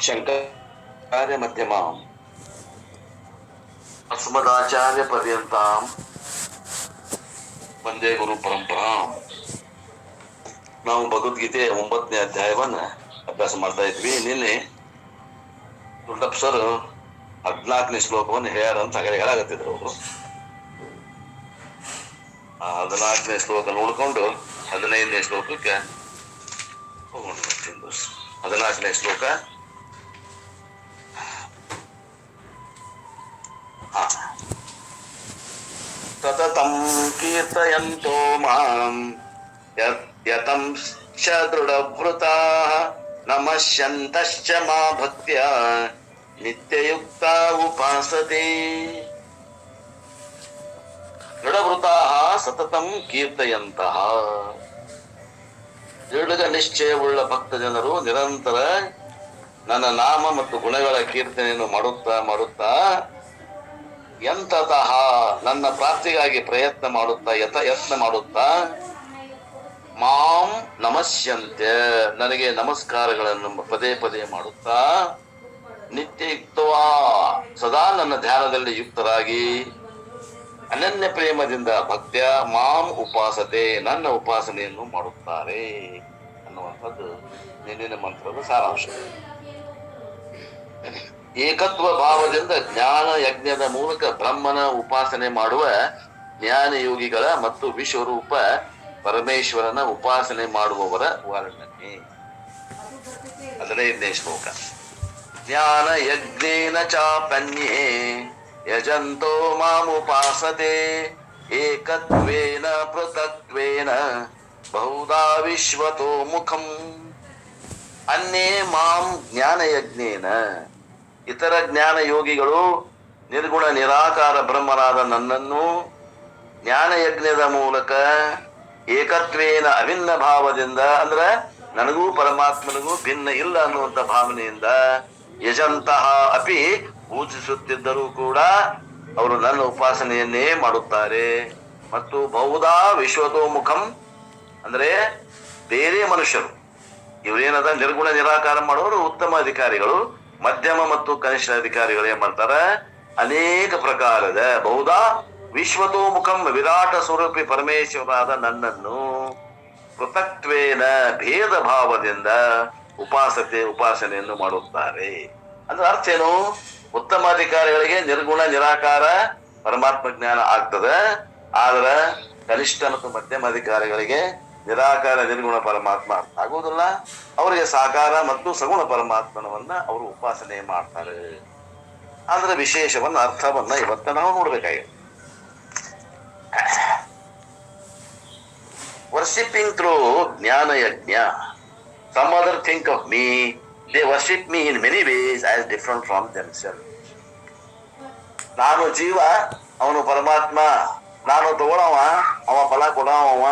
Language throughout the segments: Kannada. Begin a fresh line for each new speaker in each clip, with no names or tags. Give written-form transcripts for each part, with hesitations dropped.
ಶಂಕರಾಚಾರ್ಯ ಮಧ್ಯಮಾಂ ಅಸ್ಮದಾಚಾರ್ಯ ಪರ್ಯಂತಾಂ ವಂದೇ ಗುರು ಪರಂಪರಾಂ. ನಾವು ಭಗವದ್ಗೀತೆ 9ನೇ ಅಧ್ಯಾಯವನ್ನ ಅಭ್ಯಾಸ ಮಾಡ್ತಾ ಇದ್ವಿ. ನಿನ್ನೆ ದುಂಡಪ್ಪ ಸರ್ 14ನೇ ಶ್ಲೋಕವನ್ನು ಹೇಳ್ಯಾರಂತ ಹೇಳಾಗತ್ತಿದ್ರು ಅವರು. ಆ 14ನೇ ಶ್ಲೋಕ ನೋಡ್ಕೊಂಡು 15ನೇ ಶ್ಲೋಕಕ್ಕೆ ಹೋಗೋಣ. 14ನೇ ಶ್ಲೋಕ ಸತತಂ ಕೀರ್ತಯಂತೋ ಮಾಂ ಯತಂಶ್ಚ ದೃಢವ್ರತಾಃ ನಮಶ್ಯಂತಶ್ಚ ಮಾ ಭಕ್ತ್ಯಾ ನಿತ್ಯಯುಕ್ತಾ ಉಪಾಸತೆ. ದೃಢವೃತಾಃ ಸತತಂ ಕೀರ್ತಯಂತಃ, ದೃಢ ನಿಶ್ಚಯವುಳ್ಳ ಭಕ್ತ ಜನರು ನಿರಂತರ ನನ್ನ ನಾಮ ಮತ್ತು ಗುಣಗಳ ಕೀರ್ತನೆಯನ್ನು ಮಾಡುತ್ತಾ ಯಂತತಃ ನನ್ನ ಪ್ರಾಪ್ತಿಗಾಗಿ ಪ್ರಯತ್ನ ಮಾಡುತ್ತಾ ಮಾಂ ನಮಸ್ಯಂತ್ಯ ನನಗೆ ನಮಸ್ಕಾರಗಳನ್ನು ಪದೇ ಪದೇ ಮಾಡುತ್ತಾ ನಿತ್ಯಯುಕ್ತವಾ ಸದಾ ನನ್ನ ಧ್ಯಾನದಲ್ಲಿ ಯುಕ್ತರಾಗಿ ಅನನ್ಯ ಪ್ರೇಮದಿಂದ ಭಕ್ತ್ಯ ಮಾಂ ಉಪಾಸತೆ ನನ್ನ ಉಪಾಸನೆಯನ್ನು ಮಾಡುತ್ತಾರೆ ಅನ್ನುವಂಥದ್ದು ನಿನ್ನಿನ ಮಂತ್ರದ ಸಾರಾಂಶ. ಏಕತ್ವ ಭಾವದಿಂದ ಜ್ಞಾನ ಯಜ್ಞದ ಮೂಲಕ ಬ್ರಹ್ಮನ ಉಪಾಸನೆ ಮಾಡುವ ಜ್ಞಾನ ಯೋಗಿಗಳ ಮತ್ತು ವಿಶ್ವರೂಪ ಪರಮೇಶ್ವರನ ಉಪಾಸನೆ ಮಾಡುವವರ ವರ್ಣನೆ. 15ನೇ ಶ್ಲೋಕ. ಜ್ಞಾನ ಯಜ್ಞೇನ ಚಾಪನ್ಯೇ ಯಜಂತೋ ಮಾಮುಪಾಸತೆ ಏಕತ್ವೇನ ಪೃಥಕ್ತ್ವೇನ ಬಹುಧಾ ವಿಶ್ವತೋ ಮುಖಂ. ಅನ್ಯೇ ಮಾಂ ಜ್ಞಾನ ಯಜ್ಞೇನ, ಇತರ ಜ್ಞಾನ ಯೋಗಿಗಳು ನಿರ್ಗುಣ ನಿರಾಕಾರ ಬ್ರಹ್ಮನಾದ ನನ್ನನ್ನು ಜ್ಞಾನ ಯಜ್ಞದ ಮೂಲಕ ಏಕತ್ವೇನ ಅಭಿನ್ನ ಭಾವದಿಂದ, ಅಂದ್ರೆ ನನಗೂ ಪರಮಾತ್ಮನಿಗೂ ಭಿನ್ನ ಇಲ್ಲ ಅನ್ನುವಂಥ ಭಾವನೆಯಿಂದ ಯಜಂತಹ ಅಪಿ ಪೂಜಿಸುತ್ತಿದ್ದರೂ ಕೂಡ ಅವರು ನನ್ನ ಉಪಾಸನೆಯನ್ನೇ ಮಾಡುತ್ತಾರೆ. ಮತ್ತು ಬಹುಧಾ ವಿಶ್ವತೋಮುಖಂ, ಅಂದ್ರೆ ಬೇರೆ ಮನುಷ್ಯರು ಇವರೇನದ ನಿರ್ಗುಣ ನಿರಾಕಾರ ಮಾಡೋರು ಉತ್ತಮ ಅಧಿಕಾರಿಗಳು, ಮಧ್ಯಮ ಮತ್ತು ಕನಿಷ್ಠ ಅಧಿಕಾರಿಗಳು ಏನ್ ಮಾಡ್ತಾರೆ, ಅನೇಕ ಪ್ರಕಾರದ ಬಹುಧಾ ವಿಶ್ವತೋಮುಖಂ ವಿರಾಟ ಸ್ವರೂಪಿ ಪರಮೇಶ್ವರಾದ ನನ್ನನ್ನು ಪೃಥಕ್ತ್ವೇನ ಭೇದ ಭಾವದಿಂದ ಉಪಾಸನೆಯನ್ನು ಮಾಡುತ್ತಾರೆ. ಅಂದ್ರೆ ಅರ್ಥ ಏನು? ಉತ್ತಮ ಅಧಿಕಾರಿಗಳಿಗೆ ನಿರ್ಗುಣ ನಿರಾಕಾರ ಪರಮಾತ್ಮ ಜ್ಞಾನ ಆಗ್ತದೆ, ಆದ್ರೆ ಕನಿಷ್ಠ ಮತ್ತು ಮಧ್ಯಮ ಅಧಿಕಾರಿಗಳಿಗೆ ನಿರಾಕಾರ ನಿರ್ಗುಣ ಪರಮಾತ್ಮ ಅರ್ಥ ಆಗುವುದಿಲ್ಲ. ಅವರಿಗೆ ಸಾಕಾರ ಮತ್ತು ಸಗುಣ ಪರಮಾತ್ಮನವನ್ನ ಅವರು ಉಪಾಸನೆ ಮಾಡ್ತಾರೆ. ಅದರ ವಿಶೇಷವನ್ನ ಅರ್ಥವನ್ನ ಇವತ್ತ ನಾವು ನೋಡ್ಬೇಕಾಗಿದೆ. ವರ್ಷಿಪಿಂಗ್ ಥ್ರೂ ಜ್ಞಾನ ಯಜ್ಞ. Some other think of me, they worship me in many ways as different from themselves. ನಾನು ಜೀವ, ಅವನು ಪರಮಾತ್ಮ, ನಾನು ತಗೊಳವ, ಅವ ಫಲ ಕೊಡವ,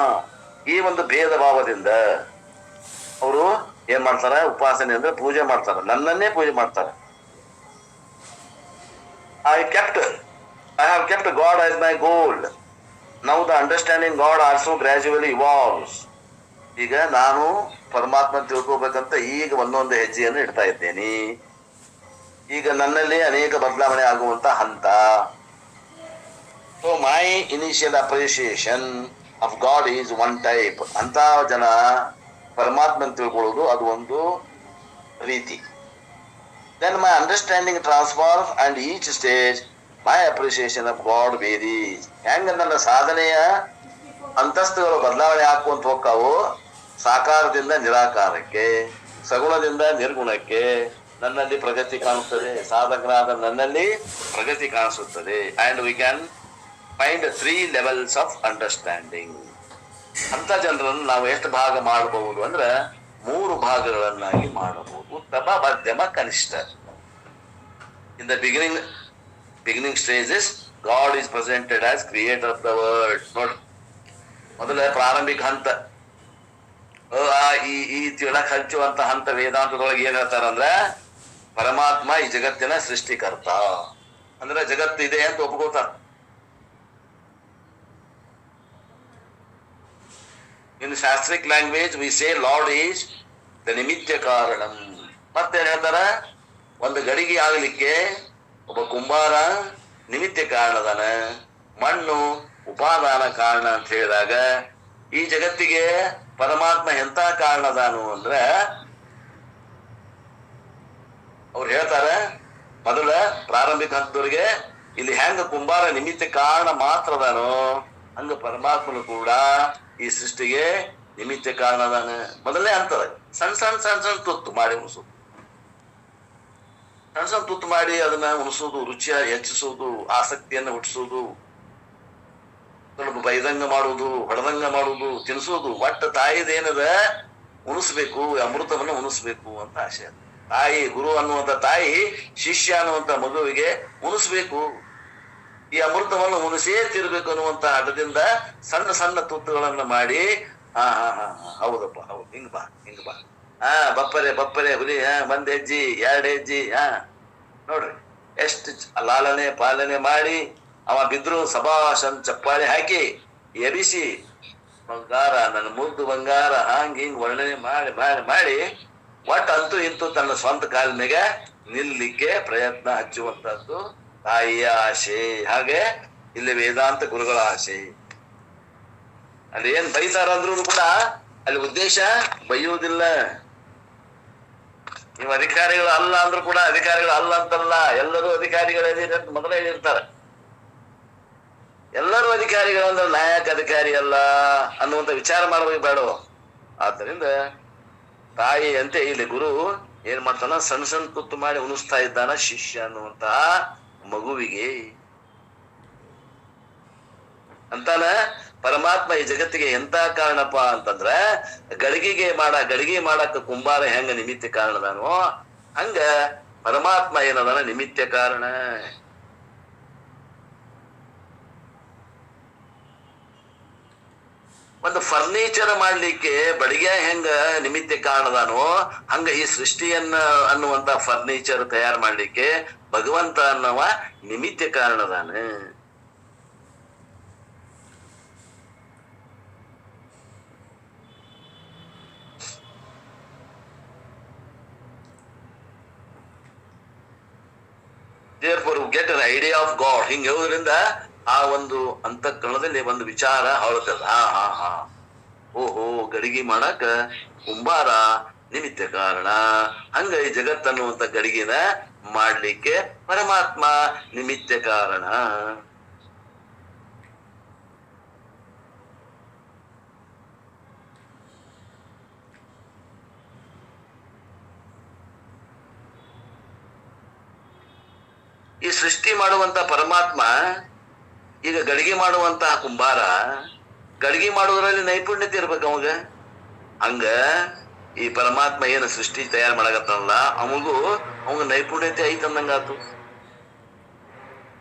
ಈ ಒಂದು ಭೇದ ಭಾವದಿಂದ ಅವರು ಏನ್ ಮಾಡ್ತಾರೆ, ಉಪಾಸನೆ ಅಂದ್ರೆ ಪೂಜೆ ಮಾಡ್ತಾರೆ, ನನ್ನನ್ನೇ ಪೂಜೆ ಮಾಡ್ತಾರೆ. I have kept God as my goal. Now the understanding God also gradually evolves. ಈಗ ನಾನು ಪರಮಾತ್ಮ ತಿಳ್ಕೋಬೇಕಂತ ಈಗ ಒಂದೊಂದು ಹೆಜ್ಜೆಯನ್ನು ಇಡ್ತಾ ಇದ್ದೇನೆ. ಈಗ ನನ್ನಲ್ಲಿ ಅನೇಕ ಬದಲಾವಣೆ ಆಗುವಂತ ಹಂತ. So my initial appreciation of God is one type. ಅಂತ ಜನ ಪರಮಾತ್ಮನ ತಿಳ್ಕೊಳ್ಳೋದು ಅದು ಒಂದು ರೀತಿ. Then my understanding transforms and each stage my appreciation of God varies. ಹೆಂಗ ನನ್ನ ಸಾಧನೆಯ ಅಂತಸ್ತುಗಳು ಬದಲಾವಣೆ ಹಾಕುವಂತ ಹೋಗ್ತಾವು. ಸಾಕಾರದಿಂದ ನಿರಾಕಾರಕ್ಕೆ, ಸಗುಣದಿಂದ ನಿರ್ಗುಣಕ್ಕೆ ನನ್ನಲ್ಲಿ ಪ್ರಗತಿ ಕಾಣುತ್ತದೆ, ಸಾಧಕನಾದ ನನ್ನಲ್ಲಿ ಪ್ರಗತಿ ಕಾಣಿಸುತ್ತದೆ. And we can find 3 levels of understanding. ಅಂತ ಜನರನ್ನು ನಾವು ಎಷ್ಟು ಭಾಗ ಮಾಡಬಹುದು ಅಂದ್ರೆ 3 ಭಾಗಗಳನ್ನಾಗಿ ಮಾಡಬಹುದು. ಉತ್ತಮ, ಮಧ್ಯಮ, ಕನಿಷ್ಠ. In the beginning stages god is presented as creator of the world. ನೋಡಿ, ಮೊದಲ ಪ್ರಾರಂಭಿಕ ಹಂತ ಈ ತಿಳಕ್ ಹಂಚುವಂತ ಹಂತ ವೇದಾಂತದೊಳಗೆ ಏನ್ ಹೇಳ್ತಾರಂದ್ರೆ ಪರಮಾತ್ಮ ಈ ಜಗತ್ತಿನ ಸೃಷ್ಟಿಕರ್ತ, ಅಂದ್ರೆ ಜಗತ್ತು ಇದೆ ಅಂತ ಒಪ್ಕೋತಾರ. ಇನ್ ಶಾಸ್ತ್ರಿಕ್ language we say Lord is the ನಿಮಿತ್ಯ ಕಾರಣಂ. ಮತ್ತೇನ್ ಹೇಳ್ತಾರ, ಒಂದು ಗಡಿಗೆ ಆಗಲಿಕ್ಕೆ ಒಬ್ಬ ಕುಂಬಾರ ನಿಮಿತ್ತ ಕಾರಣದಾನ, ಮಣ್ಣು ಉಪಾದಾನ ಕಾರಣ ಅಂತ ಹೇಳಿದಾಗ ಈ ಜಗತ್ತಿಗೆ ಪರಮಾತ್ಮ ಎಂತ ಕಾರಣದಾನು ಅಂದ್ರ ಅವ್ರು ಹೇಳ್ತಾರ ಮೊದಲ ಪ್ರಾರಂಭಿಕ ಹಂತದವ್ರಿಗೆ ಇಲ್ಲಿ ಹೆಂಗ ಕುಂಬಾರ ನಿಮಿತ್ತ ಕಾರಣ ಮಾತ್ರ ಅದಾನೋ ಹಂಗ ಪರಮಾತ್ಮನು ಕೂಡ ಈ ಸೃಷ್ಟಿಗೆ ನಿಮಿತ್ತ ಕಾರಣ ಅದಾನ. ಮೊದಲನೇ ಹಂತದ ಸಣ್ಣ ಸಣ್ಣ ಸಣ್ಣ ಸಣ್ಣ ತುತ್ತು ಮಾಡಿ ಉಣಿಸೋದು, ಸಣ್ಣ ಸಣ್ಣ ತುತ್ತು ಮಾಡಿ ಅದನ್ನ ಉಣಿಸೋದು, ರುಚಿಯ ಹೆಚ್ಚಿಸೋದು, ಆಸಕ್ತಿಯನ್ನ ಹುಟ್ಟಿಸೋದು, ಸ್ವಲ್ಪ ಬೈದಂಗ ಮಾಡುವುದು, ಹೊಡೆದಂಗ ಮಾಡುವುದು, ತಿನ್ಸೋದು. ಒಟ್ಟ ತಾಯಿದೇನದ ಉಣಿಸ್ಬೇಕು, ಅಮೃತವನ್ನ ಉಣಿಸ್ಬೇಕು ಅಂತ ಆಶೆ. ತಾಯಿ ಗುರು ಅನ್ನುವಂತ ತಾಯಿ ಶಿಷ್ಯ ಅನ್ನುವಂತ ಮಗುವಿಗೆ ಉಣಿಸ್ಬೇಕು, ಈ ಅಮೃತವನ್ನು ಉಣಿಸೇ ತಿರ್ಬೇಕು ಅನ್ನುವಂತ ಹಠದಿಂದ ಸಣ್ಣ ಸಣ್ಣ ತುತ್ತುಗಳನ್ನ ಮಾಡಿ ಹೌದಪ್ಪ ಹೌದು ಹಿಂಗ್ ಬಾ ಹಿಂಗ್ ಬಾ ಬಪ್ಪರೆ ಬಪ್ಪರೆ ಹುಲಿ ಒಂದ್ ಹೆಜ್ಜಿ ಎರಡ್ ಹೆಜ್ಜಿ ನೋಡ್ರಿ ಎಷ್ಟು ಲಾಲನೆ ಪಾಲನೆ ಮಾಡಿ ಅವ ಬಿದ್ರು ಸಭಾಷನ್ ಚಪ್ಪಾಳಿ ಹಾಕಿ ಎಬಿಸಿ ಬಂಗಾರ ನನ್ನ ಮುದ್ದು ಬಂಗಾರ ಹಿಂಗ್ ವರ್ಣನೆ ಮಾಡಿ ಮಾಡಿ ಮಾಡಿ ಒಟ್ಟು ಅಂತೂ ಇಂತೂ ತನ್ನ ಸ್ವಂತ ಕಾಲ ಮ್ಯಾಗ ನಿಲ್ಲಿಕ್ಕೆ ಪ್ರಯತ್ನ ಹಚ್ಚುವಂತದ್ದು ತಾಯಿಯ ಆಶೆ. ಹಾಗೆ ಇಲ್ಲಿ ವೇದಾಂತ ಗುರುಗಳ ಆಶೆ. ಅಲ್ಲಿ ಏನ್ ಬೈತಾರ ಅಂದ್ರೂ ಕೂಡ ಅಲ್ಲಿ ಉದ್ದೇಶ ಬೈಯುವುದಿಲ್ಲ. ನೀವು ಅಧಿಕಾರಿಗಳು ಅಲ್ಲ ಅಂದ್ರೂ ಕೂಡ ಅಧಿಕಾರಿಗಳು ಅಲ್ಲ ಅಂತಲ್ಲ, ಎಲ್ಲರೂ ಅಧಿಕಾರಿಗಳೇ ಅಂತ ಮೊದಲೇ ಹೇಳಿರ್ತಾರೆ. ಎಲ್ಲರೂ ಅಧಿಕಾರಿಗಳಂದ್ರೆ ನಾಯಕ ಅಧಿಕಾರಿ ಅಲ್ಲ ಅನ್ನುವಂತ ವಿಚಾರ ಮಾಡಬೇಕು ಬೇಡ. ಆದ್ದರಿಂದ ತಾಯಿ ಅಂತೆ ಇಲ್ಲಿ ಗುರು ಏನ್ ಮಾಡ್ತಾನ, ಸಣ್ಣ ಸಣ್ಣ ತುತ್ತು ಮಾಡಿ ಉಣಿಸ್ತಾ ಇದ್ದಾನ ಶಿಷ್ಯ ಅನ್ನುವಂತಹ ಮಗುವಿಗೆ ಅಂತಾನ. ಪರಮಾತ್ಮ ಈ ಜಗತ್ತಿಗೆ ಎಂತ ಕಾರಣಪ್ಪ ಅಂತಂದ್ರ ಗಡಿಗೆ ಮಾಡಾಕ ಕುಂಬಾರ ಹೆಂಗ ನಿಮಿತ್ತ ಕಾರಣದಾನೋ ಹಂಗ ಪರಮಾತ್ಮ ಏನದಾನ ನಿಮಿತ್ತ ಕಾರಣ. ಒಂದು ಫರ್ನಿಚರ್ ಮಾಡ್ಲಿಕ್ಕೆ ಬಡಿಗೆ ಹೆಂಗ ನಿಮಿತ್ತ ಕಾರಣದಾನೋ ಹಂಗ ಈ ಸೃಷ್ಟಿಯನ್ನ ಅನ್ನುವಂತ ಫರ್ನಿಚರ್ ತಯಾರು ಮಾಡ್ಲಿಕ್ಕೆ ಭಗವಂತ ಅನ್ನವ ನಿಮಿತ್ತ ಕಾರಣದಾನ. Therefore, we get an idea of God. ಹಿಂಗ ಹೇಳೋದ್ರಿಂದ ಆ ಒಂದು ಅಂತಃಕರಣದಲ್ಲಿ ಒಂದು ವಿಚಾರ ಹೊರತದ. ಓಹೋ ಗಡಿಗೆ ಮಾಡಾಕ ಕುಂಬಾರ ನಿಮಿತ್ತ ಕಾರಣ, ಹಂಗ ಈ ಜಗತ್ತನ್ನುವಂತ ಗಡಿಗೆನ ಮಾಡ್ಲಿಕ್ಕೆ ಪರಮಾತ್ಮ ನಿಮಿತ್ತ ಕಾರಣ. ಈ ಸೃಷ್ಟಿ ಮಾಡುವಂತ ಪರಮಾತ್ಮ ಈಗ ಗಡಿಗೆ ಮಾಡುವಂತಹ ಕುಂಬಾರ ಗಡಿಗೆ ಮಾಡುವುದರಲ್ಲಿ ನೈಪುಣ್ಯತೆ ಇರ್ಬೇಕು ಅವಾಗ. ಹಂಗ ಈ ಪರಮಾತ್ಮ ಏನು ಸೃಷ್ಟಿ ತಯಾರು ಮಾಡಕತ್ತಲ್ಲ ಅವಂಗ ನೈಪುಣ್ಯತೆ ಐತಂದಂಗಾತು.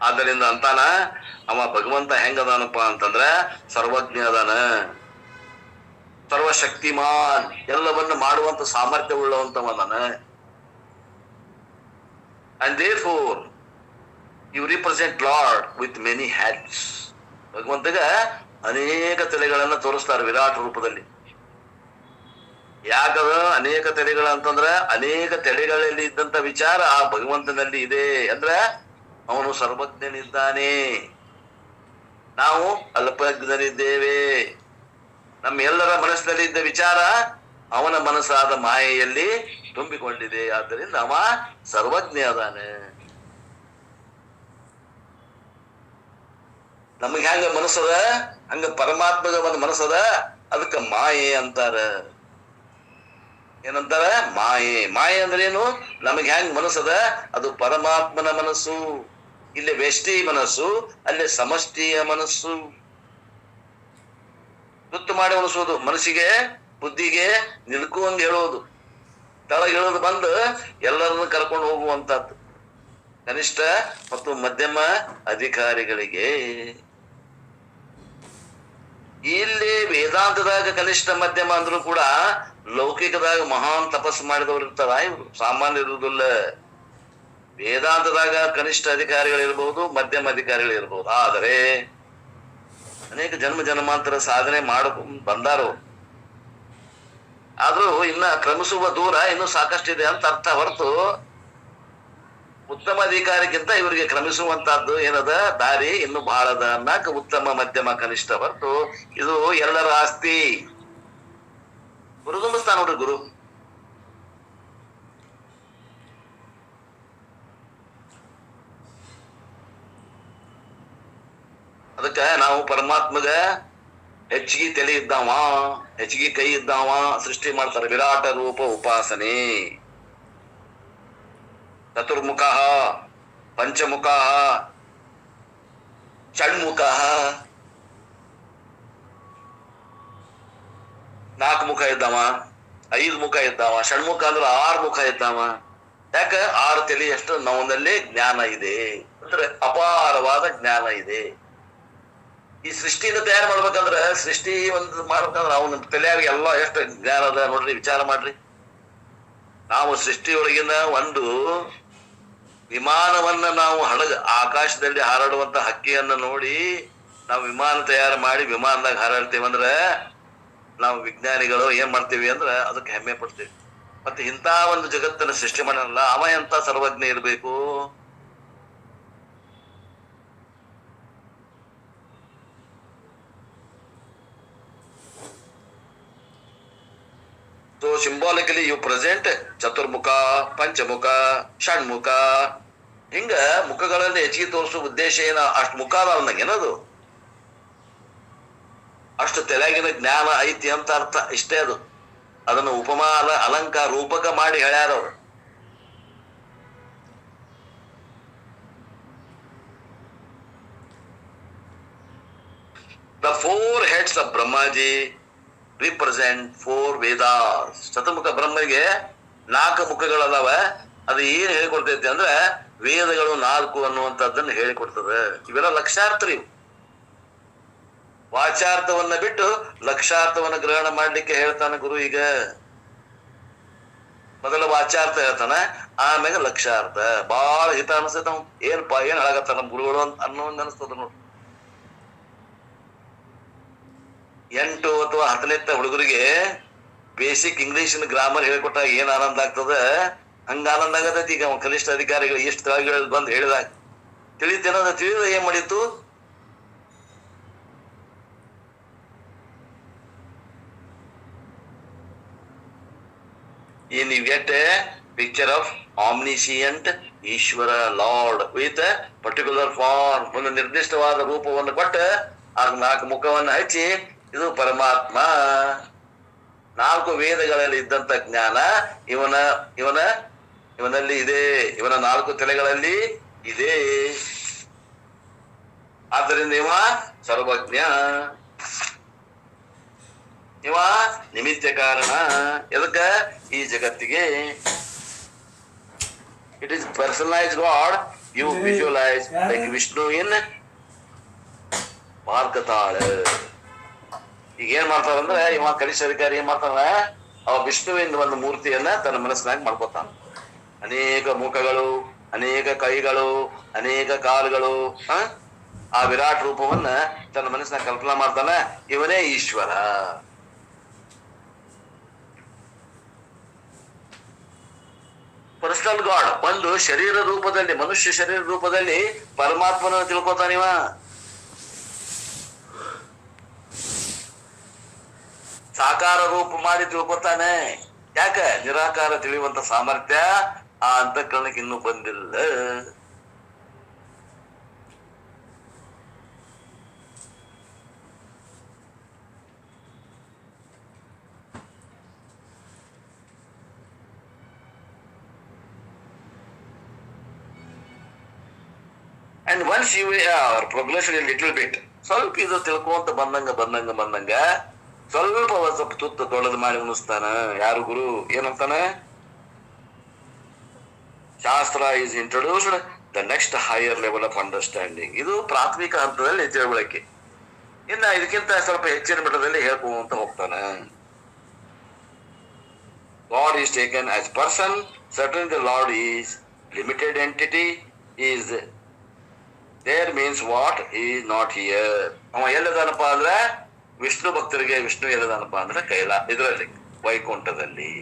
ಆದ್ದರಿಂದ ಅಂತಾನ ಅವ ಭಗವಂತ ಹೆಂಗದಾನಪ್ಪ ಅಂತಂದ್ರ ಸರ್ವಜ್ಞ ಅದಾನ, ಸರ್ವಶಕ್ತಿಮಾನ್, ಎಲ್ಲವನ್ನ ಮಾಡುವಂತ ಸಾಮರ್ಥ್ಯ ಉಳ್ಳವಂತವದಾನ. And therefore you represent Lord with many heads. ಭಗವಂತಗ ಅನೇಕ ತಲೆಗಳನ್ನ ತೋರಿಸ್ತಾರೆ ವಿರಾಟ್ ರೂಪದಲ್ಲಿ. ಯಾಕದ ಅನೇಕ ತಲೆಗಳು ಅಂತಂದ್ರ ಅನೇಕ ತಲೆಗಳಲ್ಲಿ ಇದ್ದಂತ ವಿಚಾರ ಆ ಭಗವಂತನಲ್ಲಿ ಇದೆ. ಅಂದ್ರ ಅವನು ಸರ್ವಜ್ಞನಿದ್ದಾನೆ, ನಾವು ಅಲ್ಪಜ್ಞರಿದ್ದೇವೆ. ನಮ್ಮ ಎಲ್ಲರ ಮನಸ್ಸಿನಲ್ಲಿ ಇದ್ದ ವಿಚಾರ ಅವನ ಮನಸ್ಸಾದ ಮಾಯೆಯಲ್ಲಿ ತುಂಬಿಕೊಂಡಿದೆ. ಆದ್ದರಿಂದ ಅವ ಸರ್ವಜ್ಞ ಅದಾನೆ. ನಮಗ್ ಹೆಂಗ ಮನಸ್ಸದ ಹಂಗ ಪರಮಾತ್ಮಗ ಒಂದು ಮನಸ್ಸದ, ಅದಕ್ಕ ಮಾಯೆ ಅಂತಾರ. ಏನಂತಾರ? ಮಾಯೆ. ಮಾಯೆ ಅಂದ್ರೆ ಏನು? ನಮಗ್ ಹೆಂಗ್ ಮನಸ್ಸದ ಅದು ಪರಮಾತ್ಮನ ಮನಸ್ಸು. ಇಲ್ಲಿ ವ್ಯಷ್ಟಿ ಮನಸ್ಸು, ಅಲ್ಲಿ ಸಮಷ್ಟಿಯ ಮನಸ್ಸು. ತುತ್ತು ಮಾಡಿ ಉಣಿಸೋದು, ಮನಸ್ಸಿಗೆ ಬುದ್ಧಿಗೆ ನಿಲ್ಕುವಂಗ ಹೇಳೋದು, ತಳಗ ಹೇಳೋದು ಬಂದು ಎಲ್ಲರನ್ನು ಕರ್ಕೊಂಡು ಹೋಗುವಂತದ್ದು ಕನಿಷ್ಠ ಮತ್ತು ಮಧ್ಯಮ ಅಧಿಕಾರಿಗಳಿಗೆ. ಇಲ್ಲಿ ವೇದಾಂತದಾಗ ಕನಿಷ್ಠ ಮಧ್ಯಮ ಅಂದ್ರೂ ಕೂಡ ಲೌಕಿಕದಾಗ ಮಹಾನ್ ತಪಸ್ಸು ಮಾಡಿದವರು ಇರ್ತಾರ, ಇವ್ರು ಸಾಮಾನ್ಯ ಇರುವುದಿಲ್ಲ. ವೇದಾಂತದಾಗ ಕನಿಷ್ಠ ಅಧಿಕಾರಿಗಳಿರ್ಬಹುದು, ಮಧ್ಯಮ ಅಧಿಕಾರಿಗಳಿರ್ಬಹುದು. ಆದರೆ ಅನೇಕ ಜನ್ಮ ಜನ್ಮಾಂತರ ಸಾಧನೆ ಮಾಡ್ಕೊಂಡು ಬಂದಾರು. ಆದ್ರೂ ಇನ್ನ ಕ್ರಮಿಸುವ ದೂರ ಇನ್ನೂ ಸಾಕಷ್ಟಿದೆ ಅಂತ ಅರ್ಥ ಹೊರತು ಉತ್ತಮ ಅಧಿಕಾರಿಗಿಂತ ಇವರಿಗೆ ಕ್ರಮಿಸುವಂತಹದ್ದು ಏನದ ದಾರಿ ಇನ್ನು ಬಹಳದ ಅನ್ನಕ ಉತ್ತಮ ಮಧ್ಯಮ ಕನಿಷ್ಠ ಹೊರತು ಇದು ಎಲ್ಲರ ಆಸ್ತಿ. ಗುರು ತುಂಬಿಸ್ತಾನ ನೋಡ್ರಿ ಗುರು. ಅದಕ್ಕ ನಾವು ಪರಮಾತ್ಮಗ ಹೆಚ್ಚಿಗೆ ತಲೆ ಇದ್ದಾವ, ಹೆಚ್ಚಿಗೆ ಕೈ ಇದ್ದಾವ ಸೃಷ್ಟಿ ಮಾಡ್ತಾರೆ. ವಿರಾಟ ರೂಪ ಉಪಾಸನೆ. ಚತುರ್ಮುಖ, ಪಂಚಮುಖ, ಷಣ್ಮುಖ, 4 ಮುಖ ಇದ್ದಾವ, 5 ಮುಖ ಇದ್ದಾವ. ಷಣ್ಮುಖ ಅಂದ್ರೆ 6 ಮುಖ ಇದ್ದಾವ. ಯಾಕ 6 ತಲೆ ಎಷ್ಟು ನವನಲ್ಲಿ ಜ್ಞಾನ ಇದೆ ಅಂದ್ರೆ ಅಪಾರವಾದ ಜ್ಞಾನ ಇದೆ. ಈ ಸೃಷ್ಟಿನ ತಯಾರು ಮಾಡ್ಬೇಕಂದ್ರ ಸೃಷ್ಟಿ ಒಂದು ಮಾಡ್ಬೇಕಂದ್ರ ಅವನ ತಲೆಯಾಗ ಎಲ್ಲ ಎಷ್ಟು ಜ್ಞಾನ ಅದ ನೋಡ್ರಿ, ವಿಚಾರ ಮಾಡ್ರಿ. ನಾವು ಸೃಷ್ಟಿಯೊಳಗಿನ ಒಂದು ವಿಮಾನವನ್ನ ನಾವು ಆಕಾಶದಲ್ಲಿ ಹಾರಾಡುವಂತ ಹಕ್ಕಿಯನ್ನ ನೋಡಿ ನಾವು ವಿಮಾನ ತಯಾರು ಮಾಡಿ ವಿಮಾನದಾಗ ಹಾರಾಡ್ತೇವಂದ್ರ ನಾವು ವಿಜ್ಞಾನಿಗಳು ಏನ್ ಮಾಡ್ತೀವಿ ಅಂದ್ರ ಅದಕ್ಕೆ ಹೆಮ್ಮೆ ಪಡ್ತೀವಿ. ಮತ್ತೆ ಇಂಥ ಒಂದು ಜಗತ್ತನ್ನ ಸೃಷ್ಟಿ ಮಾಡಲ್ಲ ಅವ ಎಂತ ಸರ್ವಜ್ಞ ಇರ್ಬೇಕು. So symbolically you present ಚತುರ್ಮುಖ, ಪಂಚಮುಖ, ಷಣ್ಮುಖ. ಹಿಂಗ ಮುಖಗಳಲ್ಲಿ ಹೆಚ್ಚಿಗೆ ತೋರಿಸುವ ಉದ್ದೇಶ ಏನ? ಅಷ್ಟು ಮುಖ ಅದಾವ ನಂಗೇನದು, ಅಷ್ಟು ತಲೆಗಿನ ಜ್ಞಾನ ಐತಿ ಅಂತ ಅರ್ಥ. ಇಷ್ಟೇ ಅದು. ಅದನ್ನು ಉಪಮಾ ಅಲಂಕಾರ ರೂಪಕ ಮಾಡಿ ಹೇಳ್ಯಾರವ್ರು. The 4 heads of Brahmaji represent 4 Vedas. ಚತುರ್ಮುಖ ಬ್ರಹ್ಮಗೆ 4 ಮುಖಗಳದಾವ. ಅದು ಏನ್ ಹೇಳಿಕೊಡ್ತೈತಿ ಅಂದ್ರೆ ವೇದಗಳು 4 ಅನ್ನುವಂಥದ್ದನ್ನು ಹೇಳಿಕೊಡ್ತದೆ. ಇವೆಲ್ಲ ಲಕ್ಷಾರ್ಥರಿ. ವಾಚಾರ್ಥವನ್ನ ಬಿಟ್ಟು ಲಕ್ಷಾರ್ಥವನ್ನ ಗ್ರಹಣ ಮಾಡ್ಲಿಕ್ಕೆ ಹೇಳ್ತಾನೆ ಗುರು. ಈಗ ಮೊದಲ ವಾಚಾರ್ಥ ಹೇಳ್ತಾನ, ಆಮ್ಯಾಗ ಲಕ್ಷಾರ್ಥ. ಬಾಳ ಹಿತ ಅನಿಸ್ತೈತ. ಏನ್ ಹೇಳಾಗತ್ತಾರ ನಮ್ ಗುರುಗಳು ಅನ್ನೋಂದ್ ಅನಿಸ್ತದ ನೋಡ್ರಿ. 8 ಅಥವಾ 10ನೇ ಹುಡುಗರಿಗೆ ಬೇಸಿಕ್ ಇಂಗ್ಲಿಷ್ ಗ್ರಾಮರ್ ಹೇಳ್ಕೊಟ್ಟಾಗ ಏನ್ ಆನಂದ ಆಗ್ತದ, ಹಂಗ ಆನಂದ ಆಗತೈತಿ. ಈಗ ಕನಿಷ್ಠ ಅಧಿಕಾರಿಗಳು ಎಷ್ಟು ತಳಗಳು ಬಂದು ಹೇಳಿದಾಗ ತಿಳಿತೇನದ. ತಿಳಿದ ಏನ್ ಮಾಡಿತ್ತು? In you get a picture of omniscient Ishwara lord with particular form. ಒಂದು ನಿರ್ದಿಷ್ಟವಾದ ರೂಪವನ್ನು ಕೊಟ್ಟು ಆ 4 ಮುಖವನ್ನು ಹಚ್ಚಿ ಇದು ಪರಮಾತ್ಮ. 4 ವೇದಗಳಲ್ಲಿ ಇದ್ದಂತ ಜ್ಞಾನ ಇವನಲ್ಲಿ ಇದೆ. ಇವನ 4 ತಲೆಗಳಲ್ಲಿ ಇದೆ. ಆದ್ದರಿಂದ ಇವ ಸರ್ವಜ್ಞ, ಇವ ನಿಮಿತ್ತ ಕಾರಣ. ಎದಕ್ಕ? ಈ ಜಗತ್ತಿಗೆ. It is personalise God. You visualise like Vishnu in ಮಾರ್ಗತಾಳ. ಈಗ ಏನ್ ಮಾಡ್ತಾರಂದ್ರೆ ಇವ ಕನಿಷ್ಠ ಅಧಿಕಾರಿ ಏನ್ ಮಾಡ್ತಾನ, ಅವ ವಿಷ್ಣುವಿನ ಒಂದು ಮೂರ್ತಿಯನ್ನ ತನ್ನ ಮನಸ್ಸಿನಾಗ ಮಾಡ್ಕೊತಾನ. ಅನೇಕ ಮುಖಗಳು, ಅನೇಕ ಕೈಗಳು, ಅನೇಕ ಕಾಲುಗಳು, ಆ ವಿರಾಟ್ ರೂಪವನ್ನ ತನ್ನ ಮನಸ್ಸಿನಾಗ ಕಲ್ಪನಾ ಮಾಡ್ತಾನ. ಇವನೇ ಈಶ್ವರ. Personal god. ಒಂದು ಶರೀರ ರೂಪದಲ್ಲಿ, ಮನುಷ್ಯ ಶರೀರ ರೂಪದಲ್ಲಿ ಪರಮಾತ್ಮನ ತಿಳ್ಕೊತಾನಿವ. ಸಾಕಾರ ರೂಪ ಮಾಡಿ ತಿಳ್ಕೊತಾನೆ. ಯಾಕ? ನಿರಾಕಾರ ತಿಳಿಯುವಂತ ಸಾಮರ್ಥ್ಯ ಆ ಅಂತಃಕರಣಕ್ಕೆ ಇನ್ನೂ ಬಂದಿಲ್ಲ. And once you are progressed a little bit, ಸ್ವಲ್ಪ ಇದು ತಿಳ್ಕೊಂತ ಬಂದಂಗ ಸ್ವಲ್ಪ ತುತ್ತ ತೊಳೆದು ಮಾಡಿ ಉಣಿಸ್ತಾನ. ಯಾರು? ಗುರು. ಏನಂತಾನ? ಶಾಸ್ತ್ರ is introduced the next higher level of understanding. ಇದು ಪ್ರಾಥಮಿಕ ಹಂತದಲ್ಲಿ ತಿಳುವಳಿಕೆ. ಇನ್ನ ಇದಕ್ಕಿಂತ ಸ್ವಲ್ಪ ಹೆಚ್ಚಿನ ಮಟ್ಟದಲ್ಲಿ ಹೇಳ್ಕೊಂತ ಹೋಗ್ತಾನ. God is taken as person. Certainly the Lord is limited entity. Is there means what? He is not here. ಅವ ಎಲ್ಲದಾನಪ್ಪ ಅಂದ್ರೆ ವಿಷ್ಣು ಭಕ್ತರಿಗೆ ವಿಷ್ಣು ಎಲ್ಲದಾನಪ್ಪ ಅಂದ್ರೆ ಇದರಲ್ಲಿ ವೈಕುಂಠದಲ್ಲಿ.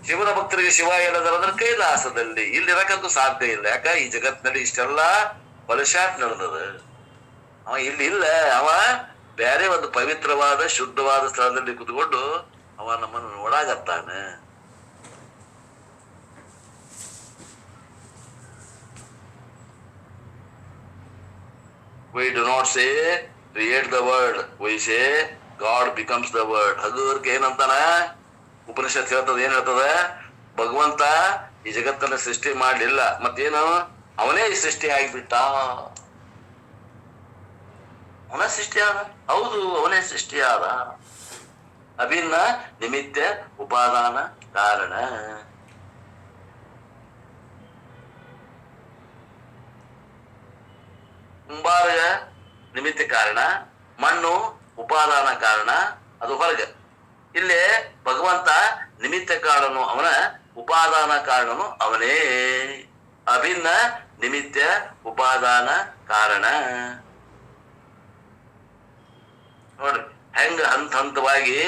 ಶಿವನ ಭಕ್ತರಿಗೆ ಶಿವ ಎಲ್ಲದರ ಕೈಲಾಸದಲ್ಲಿ. ಇಲ್ಲಿರಕ್ಕಂತೂ ಸಾಧ್ಯ ಇಲ್ಲ. ಯಾಕ ಈ ಜಗತ್ತಿನಲ್ಲಿ ಇಷ್ಟೆಲ್ಲ ಬಲಶಾಟ್ ನಡೆದದ. ಅವ ಇಲ್ಲಿ ಇಲ್ಲ. ಅವ ಬೇರೆ ಒಂದು ಪವಿತ್ರವಾದ ಶುದ್ಧವಾದ ಸ್ಥಳದಲ್ಲಿ ಕುತ್ಕೊಂಡು ಅವ ನಮ್ಮನ್ನು ನೋಡಾಗತ್ತಾನೆ. We do not say create the world, we say God becomes the world. ಹಗುವರ್ಗೆ ಏನಂತಾನ Upanishad ಹೇಳ್ತದ, ಏನ್ ಹೇಳ್ತದ? ಭಗವಂತ ಈ ಜಗತ್ತನ್ನ ಸೃಷ್ಟಿ ಮಾಡ್ಲಿಲ್ಲ, ಮತ್ತೇನು ಅವನೇ ಈ ಸೃಷ್ಟಿ ಆಗಿಬಿಟ್ಟ. ಅವನ ಸೃಷ್ಟಿಯಾದ. ಹೌದು, ಅವನೇ ಸೃಷ್ಟಿಯಾದ. ಅಭಿನ್ನ ನಿಮಿತ್ತ ಉಪಾದಾನ ಕಾರಣ. ಕುಂಬಾರ ನಿಮಿತ್ತ ಕಾರಣ, ಮಣ್ಣು ಉಪಾದಾನ ಕಾರಣ, ಅದು ಹೊರಗೆ. ಇಲ್ಲಿ ಭಗವಂತ ನಿಮಿತ್ತ ಕಾರಣನು ಅವನ, ಉಪಾದಾನ ಕಾರಣನು ಅವನೇ. ಅಭಿನ್ನ ನಿಮಿತ್ತ ಉಪಾದಾನ ಕಾರಣ. ನೋಡ್ರಿ ಹೆಂಗ ಹಂತ ಹಂತವಾಗಿ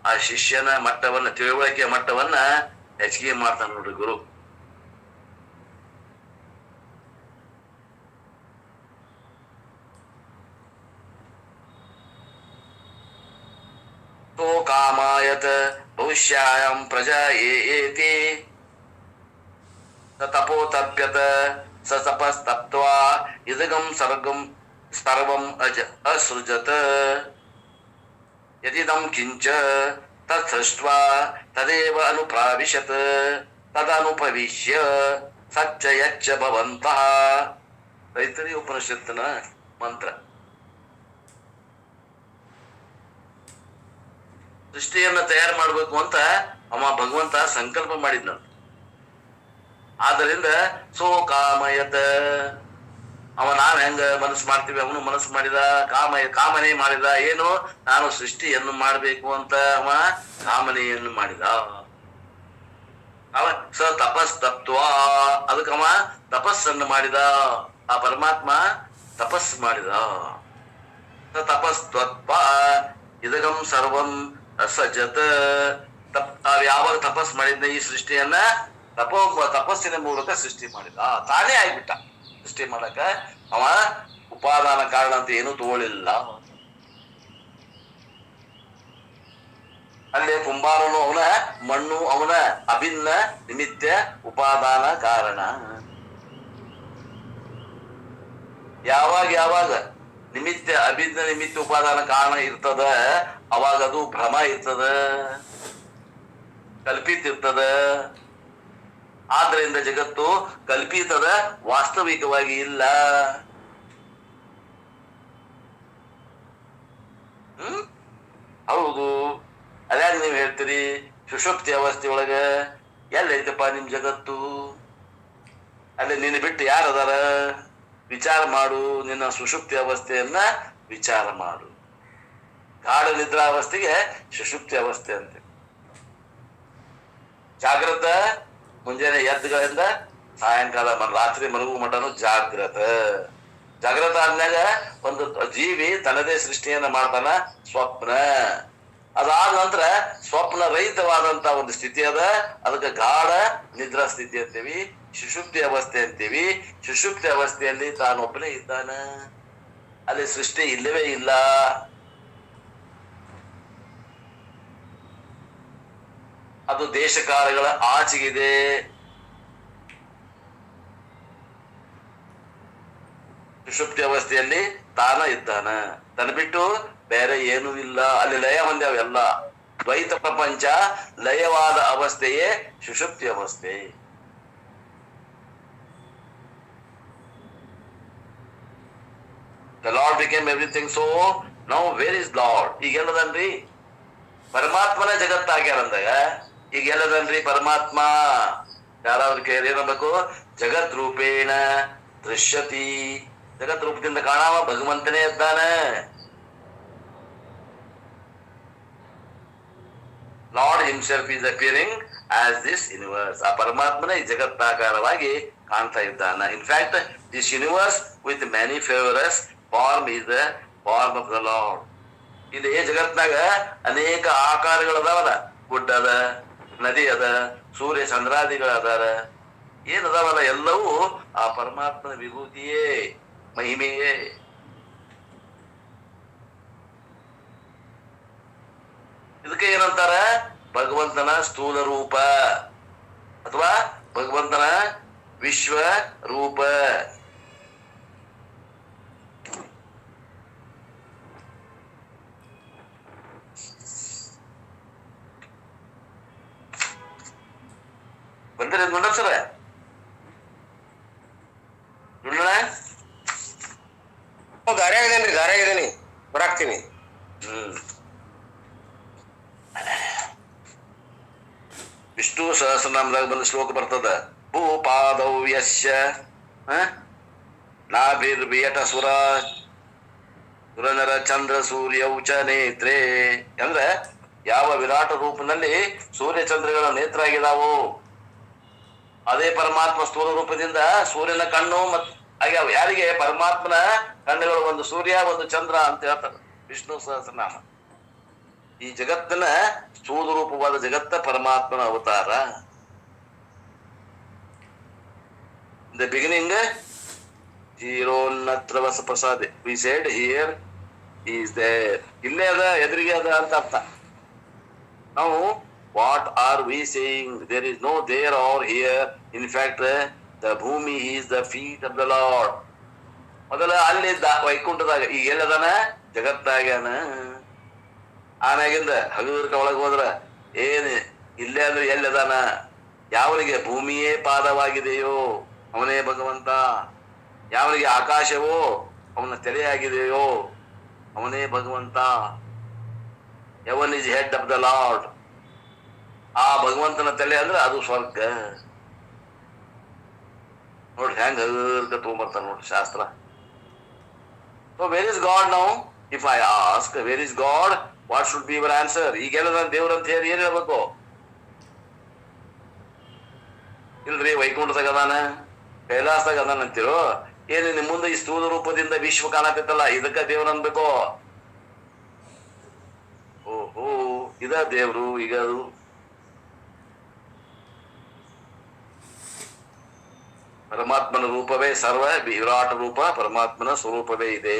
ಆ ಶಿಷ್ಯನ ಮಟ್ಟವನ್ನ, ತಿಳುವಳಿಕೆಯ ಮಟ್ಟವನ್ನ ಹೆಚ್ಚಿಗೆ ಮಾಡ್ತಾನ ನೋಡ್ರಿ ಗುರು. ಕಾಮಾಯತ ಭವಿಷ್ಯಾಯಂ ಪ್ರಜಾ ಏತಿ ತಪೋತಪ್ಯತ ಸ ತಪಸ್ತಪ್ತ್ವಾ ಇದಗಂ ಸರ್ವಂ ಅಸೃಜತ ಯದಿದಂ ಕಿಂಚ ತತ್ಸೃಷ್ಟ್ವಾ ತದೇವ ಅನುಪ್ರಾವಿಶತ್ ತದನುಪವಿಶ್ಯ ಸಚ್ಚ ಯಚ್ಚ ಭವಂತಃ. ತೈತರೀಯ ಉಪನಿಷತ್ತಿನ ಮಂತ್ರ. ಸೃಷ್ಟಿಯನ್ನ ತಯಾರು ಮಾಡ್ಬೇಕು ಅಂತ ಅವ ಭಗವಂತ ಸಂಕಲ್ಪ ಮಾಡಿದ್ನ. ಆದ್ದರಿಂದ ಸೋ ಕಾಮಯತ, ನಾವ್ ಹೆಂಗ ಮನಸ್ಸು ಮಾಡ್ತೀವಿ, ಅವನು ಮನಸ್ಸು ಮಾಡಿದ, ಕಾಮನೆ ಮಾಡಿದ. ಏನು? ನಾನು ಸೃಷ್ಟಿಯನ್ನು ಮಾಡ್ಬೇಕು ಅಂತ ಅವ ಕಾಮನೆಯನ್ನು ಮಾಡಿದ. ಅವ ಸ ತಪಸ್ತಪ್ತ್ವ, ಅದಕ್ಕೆ ಅವ ತಪಸ್ಸನ್ನು ಮಾಡಿದ. ಆ ಪರಮಾತ್ಮ ತಪಸ್ ಮಾಡಿದ. ಸ ತಪಸ್ತತ್ವ ಇದಗಂ ಸರ್ವಂ ಅಸಜತ. ಯಾವಾಗ ತಪಸ್ ಮಾಡಿದ್ನ ಈ ಸೃಷ್ಟಿಯನ್ನ, ತಪಸ್ಸಿನ ಮೂಲಕ ಸೃಷ್ಟಿ ಮಾಡಿದ. ತಾನೇ ಆಗ್ಬಿಟ್ಟ. ಸೃಷ್ಟಿ ಮಾಡಕ ಅವ ಉಪಾದಾನ ಕಾರಣ ಅಂತ ಏನು ತಗೊಳ್ಳಿಲ್ಲ. ಅಲ್ಲೇ ಕುಂಬಾರನು ಅವನ, ಮಣ್ಣು ಅವನ, ಅಭಿನ್ನ ನಿಮಿತ್ತ ಉಪಾದಾನ ಕಾರಣ. ಯಾವಾಗ ನಿಮಿತ್ತ ಅಭಿನ್ನ ನಿಮಿತ್ತ ಉಪಾದಾನ ಕಾರಣ ಇರ್ತದ, ಅವಾಗ ಅದು ಭ್ರಮ ಇರ್ತದ, ಕಲ್ಪಿತ ಇರ್ತದ. ಆದ್ರಿಂದ ಜಗತ್ತು ಕಲ್ಪಿತದ, ವಾಸ್ತವಿಕವಾಗಿ ಇಲ್ಲ. ಹೌದು. ಅದ್ಯಾಗ ನೀವ್ ಹೇಳ್ತೀರಿ ಸುಷುಪ್ತಿ ಅವಸ್ಥೆಯೊಳಗ ಎಲ್ಲೈತಪ್ಪ ನಿಮ್ ಜಗತ್ತು? ಅಲ್ಲಿ ನಿನ್ನ ಬಿಟ್ಟು ಯಾರದಾರ? ವಿಚಾರ ಮಾಡು. ನಿನ್ನ ಸುಷುಪ್ತಿ ಅವಸ್ಥೆಯನ್ನ ವಿಚಾರ ಮಾಡು. ಗಾಢ ನಿದ್ರಾವಸ್ಥೆಗೆ ಸುಷುಪ್ತಿ ಅವಸ್ಥೆ ಅಂತೆ. ಜಾಗೃತ ಮುಂಜಾನೆ ಎದ್ದುಗಳಿಂದ ಸಾಯಂಕಾಲ ರಾತ್ರಿ ಮಲಗುವ ಮಟನು ಜಾಗೃತ. ಜಾಗೃತ ಆದ್ಮ್ಯಾಗ ಒಂದು ಜೀವಿ ತನ್ನದೇ ಸೃಷ್ಟಿಯನ್ನ ಮಾಡ್ತಾನ, ಸ್ವಪ್ನ. ಅದಾದ ನಂತರ ಸ್ವಪ್ನ ರಹಿತವಾದಂತ ಒಂದು ಸ್ಥಿತಿ ಅದ, ಅದಕ್ಕೆ ಗಾಢ ನಿದ್ರಾ ಸ್ಥಿತಿ ಅಂತೀವಿ, ಸುಷುಪ್ತಿ ಅವಸ್ಥೆ ಅಂತೀವಿ. ಸುಷುಪ್ತಿ ಅವಸ್ಥೆಯಲ್ಲಿ ತಾನೊಬ್ಬನೇ ಇದ್ದಾನ, ಅಲ್ಲಿ ಸೃಷ್ಟಿ ಇಲ್ಲವೇ ಇಲ್ಲ. ಅದು ದೇಶಕಾಲಗಳ ಆಚೆಗಿದೆ. ಸುಷುಪ್ತಿ ಅವಸ್ಥೆಯಲ್ಲಿ ತಾನ ಇದ್ದಾನ, ತನ್ನ ಬಿಟ್ಟು ಬೇರೆ ಏನೂ ಇಲ್ಲ. ಅಲ್ಲಿ ಲಯ ಹೊಂದ್ಯಾವ ಎಲ್ಲ. ದ್ವೈತ ಪ್ರಪಂಚ ಲಯವಾದ ಅವಸ್ಥೆಯೇ ಸುಷುಪ್ತಿ ಅವಸ್ಥೆ. The Lord became everything, so now where is Lord? ಈಗೆಲ್ಲದನ್ರಿ ಪರಮಾತ್ಮನ ಜಗತ್ತಾಗ್ಯಾರಂದಾಗ ಈಗೆಲ್ಲದನ್ರಿ ಪರಮಾತ್ಮ? ಯಾರಾದ್ರೂ ಕೇಳಿ ಏನಬೇಕು? ಜಗತ್ ರೂಪೇಣ ದೃಶ್ಯತಿ. ಜಗತ್ ರೂಪದಿಂದ ಕಾಣಾವ ಭಗವಂತನೇ ಇದ್ದಾನೆ. Lord himself is appearing as this universe. ಆ ಪರಮಾತ್ಮನೇ ಈ ಜಗತ್ತಾಕಾರವಾಗಿ ಕಾಣ್ತಾ ಇದ್ದಾನ. In fact, this universe with many flavors form is the form of the Lord. ಇಲ್ಲಿ ಜಗತ್ನಾಗ ಅನೇಕ ಆಕಾರಗಳದಾವಲ್ಲ. ಗುಡ್ಡ ಅದ, ನದಿ ಅದ, ಸೂರ್ಯ ಚಂದ್ರಾದಿಗಳದಾರ, ಏನದಾವಲ್ಲ ಎಲ್ಲವೂ ಆ ಪರಮಾತ್ಮನ ವಿಭೂತಿಯೇ, ಮಹಿಮೆಯೇ. ಇದಕ್ಕೆ ಏನಂತಾರ? ಭಗವಂತನ ಸ್ಥೂಲ ರೂಪ ಅಥವಾ ಭಗವಂತನ ವಿಶ್ವ ರೂಪ. ಬಂದ್ರೆ ನೋಡ ಸರ
ದಾರ್ಯಾಗಿದ್ದೇನೆ ಬರಾಕ್ತೀನಿ.
ವಿಷ್ಣು ಸಹಸ್ರನಾಮದಾಗ ಬಂದ ಶ್ಲೋಕ ಬರ್ತದ. ಭೂಪಾದೌ ಯಸ್ಯ ನಾಭಿರ್ವಿಯಟ ಸುರ ಸುರನರ ಚಂದ್ರ ಸೂರ್ಯೌ ಚ ನೇತ್ರೇ. ಅಂದ್ರೆ ಯಾವ ವಿರಾಟ ರೂಪದಲ್ಲಿ ಸೂರ್ಯ ಚಂದ್ರಗಳ ನೇತ್ರ ಆಗಿದಾವು, ಅದೇ ಪರಮಾತ್ಮ ಸ್ಥೂಲ ರೂಪದಿಂದ ಸೂರ್ಯನ ಕಣ್ಣು ಮತ್ತು ಆಗ್ಯಾವ. ಯಾರಿಗೆ? ಪರಮಾತ್ಮನ ಕಣ್ಣುಗಳು, ಒಂದು ಸೂರ್ಯ ಒಂದು ಚಂದ್ರ ಅಂತ ಹೇಳ್ತಾರೆ ವಿಷ್ಣು ಸಹಸ್ರನಾಮ. ಈ ಜಗತ್ತಿನ ಸ್ಥೂಲ ರೂಪವಾದ ಜಗತ್ತ ಪರಮಾತ್ಮನ ಅವತಾರ. ದ ಬಿಗಿನಿಂಗ್ ಜೀರೋನ್ನತ್ರ ವಸ ಪ್ರಸಾದೆ we said here is there. ಇಲ್ಲೇ ಅದ, ಎದುರಿಗೆ ಅದ ಅಂತ ಅರ್ಥ. ನಾವು what are we saying? There is no there or here. In fact, the bhumi is the feet of the Lord. ಮೊದಲ ಅಲ್ಲಿದ್ದ ವೈಕುಂಠದಾಗ, ಈಗ ಎಲ್ಲದಾನ? ಜಗತ್ತಾಗ್ಯಾನ. ಆಮ್ಯಾಗಿಂದ ಹಗೂರ್ಕ ಒಳಗೆ ಹೋದ್ರ ಏನ್ ಇಲ್ಲೇ ಅಂದ್ರೆ ಎಲ್ಲದಾನ? ಯಾವನಿಗೆ ಭೂಮಿಯೇ ಪಾದವಾಗಿದೆಯೋ ಅವನೇ ಭಗವಂತ. ಯಾವನಿಗೆ ಆಕಾಶವೋ ಅವನ ತಲೆಯಾಗಿದೆಯೋ ಅವನೇ ಭಗವಂತ. ಎವನ್ is head of the lord. ಆ ಭಗವಂತನ ತಲೆ ಅಂದ್ರೆ ಅದು ಸ್ವರ್ಗ. ನೋಡ್ರಿ ಹೆಂಗ ಹಗರ್ಕ ತಗೊಂಬರ್ತಾನ ನೋಡ್ರಿ ಶಾಸ್ತ್ರ. So where is god now? If I ask where is god, what should be your answer? ಈಗೆಲ್ಲ ನಾನು ದೇವ್ರಂತ ಹೇಳಿ ಏನ್ ಹೇಳ್ಬೇಕು? ಇಲ್ರಿ ವೈಕುಂಠದಾಗ ಅದಾನ, ಕೈಲಾಸದಾಗ ಅದಾನ ಅಂತಿರೋ. ಏನು ನಿಮ್ ಮುಂದೆ ಈ ಸ್ಥೂಲ ರೂಪದಿಂದ ವಿಶ್ವ ಕಾಣತಿತ್ತಲ್ಲ, ಇದಕ್ಕ ದೇವ್ರ ಅನ್ಬೇಕು? ಓಹೋ, ಇದ ದೇವ್ರು. ಈಗ ಅದು ಪರಮಾತ್ಮನ ರೂಪವೇ ಸರ್ವ ವಿರಾಟ ರೂಪ, ಪರಮಾತ್ಮನ ಸ್ವರೂಪವೇ ಇದೆ.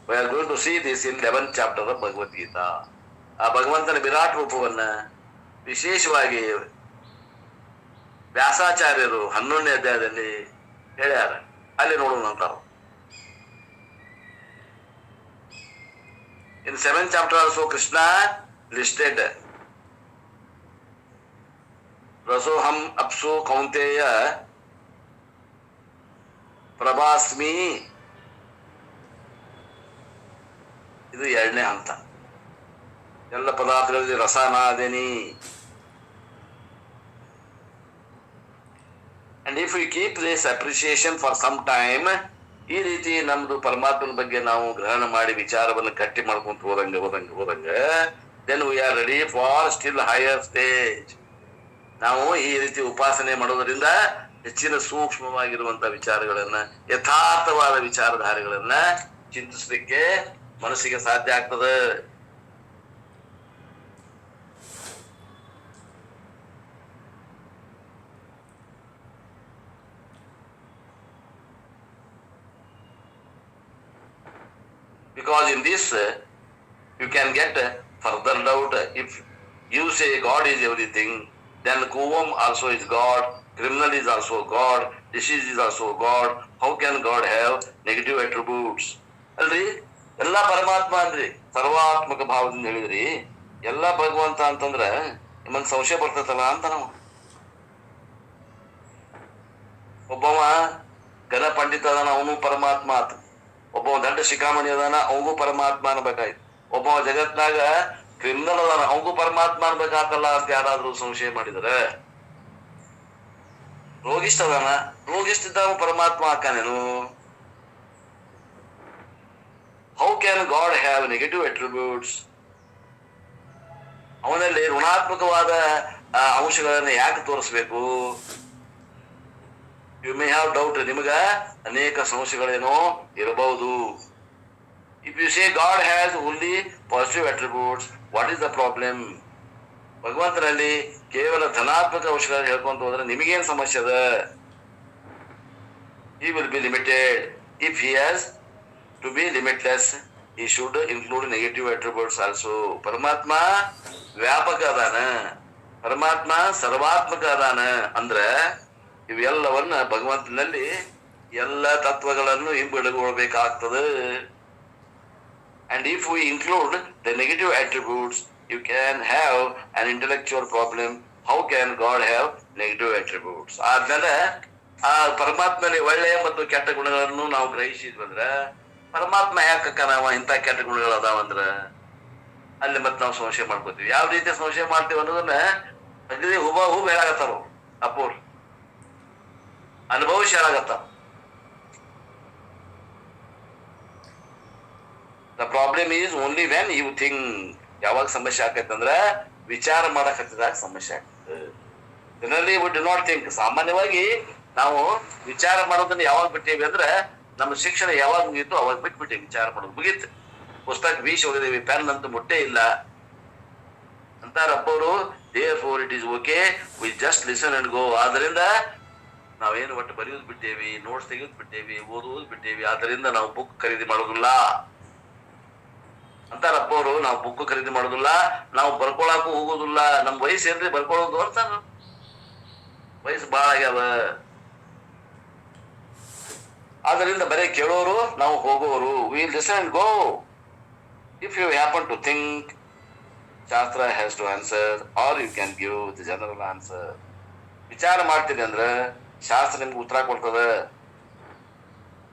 We are going to see this in 11th chapter of Bhagavad Gita. ಆ ಭಗವಂತನ ವಿರಾಟ್ ರೂಪವನ್ನ ವಿಶೇಷವಾಗಿ ವ್ಯಾಸಾಚಾರ್ಯರು 11ನೇ ಅಧ್ಯಾಯದಲ್ಲಿ ಹೇಳ್ಯಾರ. ಅಲ್ಲಿ ನೋಡೋಣ ಅಂತಾರ. In 7th chapter also Krishna listed ರಸೋಹಂ ಅಪ್ಸು Kaunteya ಪ್ರಭಾಸ್ಮಿ. ಇದು 2ನೇ ಹಂತ. ಎಲ್ಲ ಪದಾರ್ಥಗಳಲ್ಲಿ ರಸನಾದೇನಿ. And if you keep this appreciation for some time, ಈ ರೀತಿ ನಮ್ದು ಪರಮಾತ್ಮನ ಬಗ್ಗೆ ನಾವು ಗ್ರಹಣ ಮಾಡಿ ವಿಚಾರವನ್ನು ಗಟ್ಟಿ ಮಾಡ್ಕೊಂತ ಹೋದಂಗ then we are ready for still higher stage. ನಾವು ಈ ರೀತಿ ಉಪಾಸನೆ ಮಾಡೋದ್ರಿಂದ ಹೆಚ್ಚಿನ ಸೂಕ್ಷ್ಮವಾಗಿರುವಂತಹ ವಿಚಾರಗಳನ್ನ, ಯಥಾರ್ಥವಾದ ವಿಚಾರಧಾರೆಗಳನ್ನ ಚಿಂತಿಸಲಿಕ್ಕೆ ಮನಸ್ಸಿಗೆ ಸಾಧ್ಯ ಆಗ್ತದೆ. Because in this you can get further doubt. If you say God is everything, then Kuvam also is God, criminal is also God, disease is also God. How can God have negative attributes? ಅಲ್ರಿ, ಎಲ್ಲ ಪರಮಾತ್ಮ ಅನ್ರಿ, ಸರ್ವಾತ್ಮಕ ಭಾವದಿಂದ ಹೇಳಿದ್ರಿ. ಎಲ್ಲ ಭಗವಂತ ಅಂತಂದ್ರ ನಿಮ್ಮನ್ ಸಂಶಯ ಬರ್ತೈತಲ್ಲ ಅಂತ. ನಾವು ಒಬ್ಬವ ಘನ ಪಂಡಿತ ಅದಾನ, ಅವನು ಪರಮಾತ್ಮ ಆತ. ಒಬ್ಬ ದೊಡ್ಡ ಶಿಖಾಮಣಿ ಅದಾನ, ಅವಗೂ ಪರಮಾತ್ಮ ಅನ್ಬೇಕಾಯ್ತು. ಒಬ್ಬ ಜಗತ್ನಾಗ ಕ್ರಿಮಿನಲ್ ಅದಾನ, ಅವಗೂ ಪರಮಾತ್ಮ ಅನ್ಬೇಕಾತಲ್ಲ ಅಂತ ಯಾರಾದ್ರೂ ಸಂಶಯ ಮಾಡಿದ್ರೆ, ರೋಗಿಷ್ಠ ಅದಾನ, ರೋಗಿಷ್ಠ ಪರಮಾತ್ಮ ಹಾಕಾನೇನು? How can God have negative attributes? ಅವನಲ್ಲಿ ಋಣಾತ್ಮಕವಾದ ಅಂಶಗಳನ್ನ ಯಾಕೆ ತೋರಿಸ್ಬೇಕು? You may have doubt. ನಿಮಗ ಅನೇಕ ಸಂಶಯಗಳೇನೋ ಇರಬಹುದು. If you say God has only positive attributes, what is the problem? ಭಗವಂತನಲ್ಲಿ ಕೇವಲ ಧನಾತ್ಮಕ ಅಂಶಗಳನ್ನು ಹೇಳ್ಕೊಂತ ಹೋದ್ರೆ ನಿಮಗೇನ್ ಸಮಸ್ಯೆ ಅದ? He will be limited. If he has to be limitless, he should include negative attributes also. ಪರಮಾತ್ಮ ವ್ಯಾಪಕ ಅದಾನ, ಪರಮಾತ್ಮ ಸರ್ವಾತ್ಮಕ ಅದಾನ ಅಂದ್ರ ಇವೆಲ್ಲವನ್ನ ಭಗವಂತನಲ್ಲಿ ಎಲ್ಲ ತತ್ವಗಳನ್ನು ಹಿಂಬಿಡಗೊಳ್ಬೇಕಾಗ್ತದೆ. And if we include the negative attributes, you can have an intellectual problem. How can God have negative attributes? ಆದ್ಮೇಲೆ ಆ ಪರಮಾತ್ಮನಲ್ಲಿ ಒಳ್ಳೆಯ ಮತ್ತು ಕೆಟ್ಟ ಗುಣಗಳನ್ನು ನಾವು ಗ್ರಹಿಸಿದ್ವಂದ್ರ ಪರಮಾತ್ಮ ಯಾಕಕ್ಕ ನಾವು ಇಂಥ ಕೆಟ್ಟ ಗುಣಗಳು ಅದಾವಂದ್ರ ಅಲ್ಲಿ ಮತ್ತೆ ನಾವು ಸಂಶಯ ಮಾಡ್ಕೋತೀವಿ. ಯಾವ ರೀತಿ ಸಂಶಯ ಮಾಡ್ತೀವಿ ಅನ್ನೋದನ್ನ ಅಗದಿ ಹೂಬ ಹೇಳಾಗತ್ತಾರ ಅಪ್ಪೋರ್ ಅನುಭವಿಸಿ ಹೇಳಾಗತ್ತಾರ. The problem is only when you think. ಯಾವಾಗ ಸಮಸ್ಯೆ ಆಕೈತಂದ್ರ ವಿಚಾರ ಮಾಡಕ್ ಹತ್ತಿದಾಗ ಸಮಸ್ಯೆ ಆಗ್ತದೆ. Generally we do not think. ಸಾಮಾನ್ಯವಾಗಿ ನಾವು ವಿಚಾರ ಮಾಡೋದನ್ನ ಯಾವಾಗ ಬಿಟ್ಟೇವಿ ಅಂದ್ರೆ ನಮ್ಮ ಶಿಕ್ಷಣ ಯಾವಾಗ ಮುಗೀತು ಅವಾಗ ಬಿಟ್ಬಿಟ್ಟೇವಿ. ವಿಚಾರ ಮಾಡೋದು ಮುಗೀತು, ಪುಸ್ತಕ ಬೀಸಿ ಹೋಗಿದೇವಿ, ಪೆನ್ ಅಂತೂ ಮುಟ್ಟೆ ಇಲ್ಲ ಅಂತಾರಪ್ಪವರು. therefore it is okay, we just listen and go. ಆದ್ರಿಂದ ನಾವೇನು ಒಟ್ಟು ಬರೆಯೋದು ಬಿಟ್ಟೇವಿ, ನೋಟ್ಸ್ ತೆಗೆಯೋದು ಬಿಟ್ಟೇವಿ, ಓದುವುದು ಬಿಟ್ಟೇವಿ. ಆದ್ರಿಂದ ನಾವು ಬುಕ್ ಖರೀದಿ ಮಾಡೋದಿಲ್ಲ ಅಂತಾರಪ್ಪವರು. ನಾವು ಬುಕ್ ಖರೀದಿ ಮಾಡೋದಿಲ್ಲ, ನಾವು ಬರ್ಕೊಳಕ್ಕೂ ಹೋಗೋದಿಲ್ಲ. ನಮ್ ವಯಸ್ಸು ಏನ್ರಿ ಬರ್ಕೊಳ್ಳೋದು ಅಂತಾರ. ವಯಸ್ಸು ಬಾಳ ಆಗ್ಯಾವ. ಆದ್ರಿಂದ ಬರೀ ಕೇಳೋರು, ನಾವು ಹೋಗೋರು. Will listen and go. If you happen to think, ಶಾಸ್ತ್ರ has to answer are you can give the general answer. ವಿಚಾರ ಮಾಡ್ತೀನಿ ಅಂದ್ರೆ ಶಾಸ್ತ್ರ ನಿಮ್ಗೆ ಉತ್ತರ ಕೊಡ್ತದ.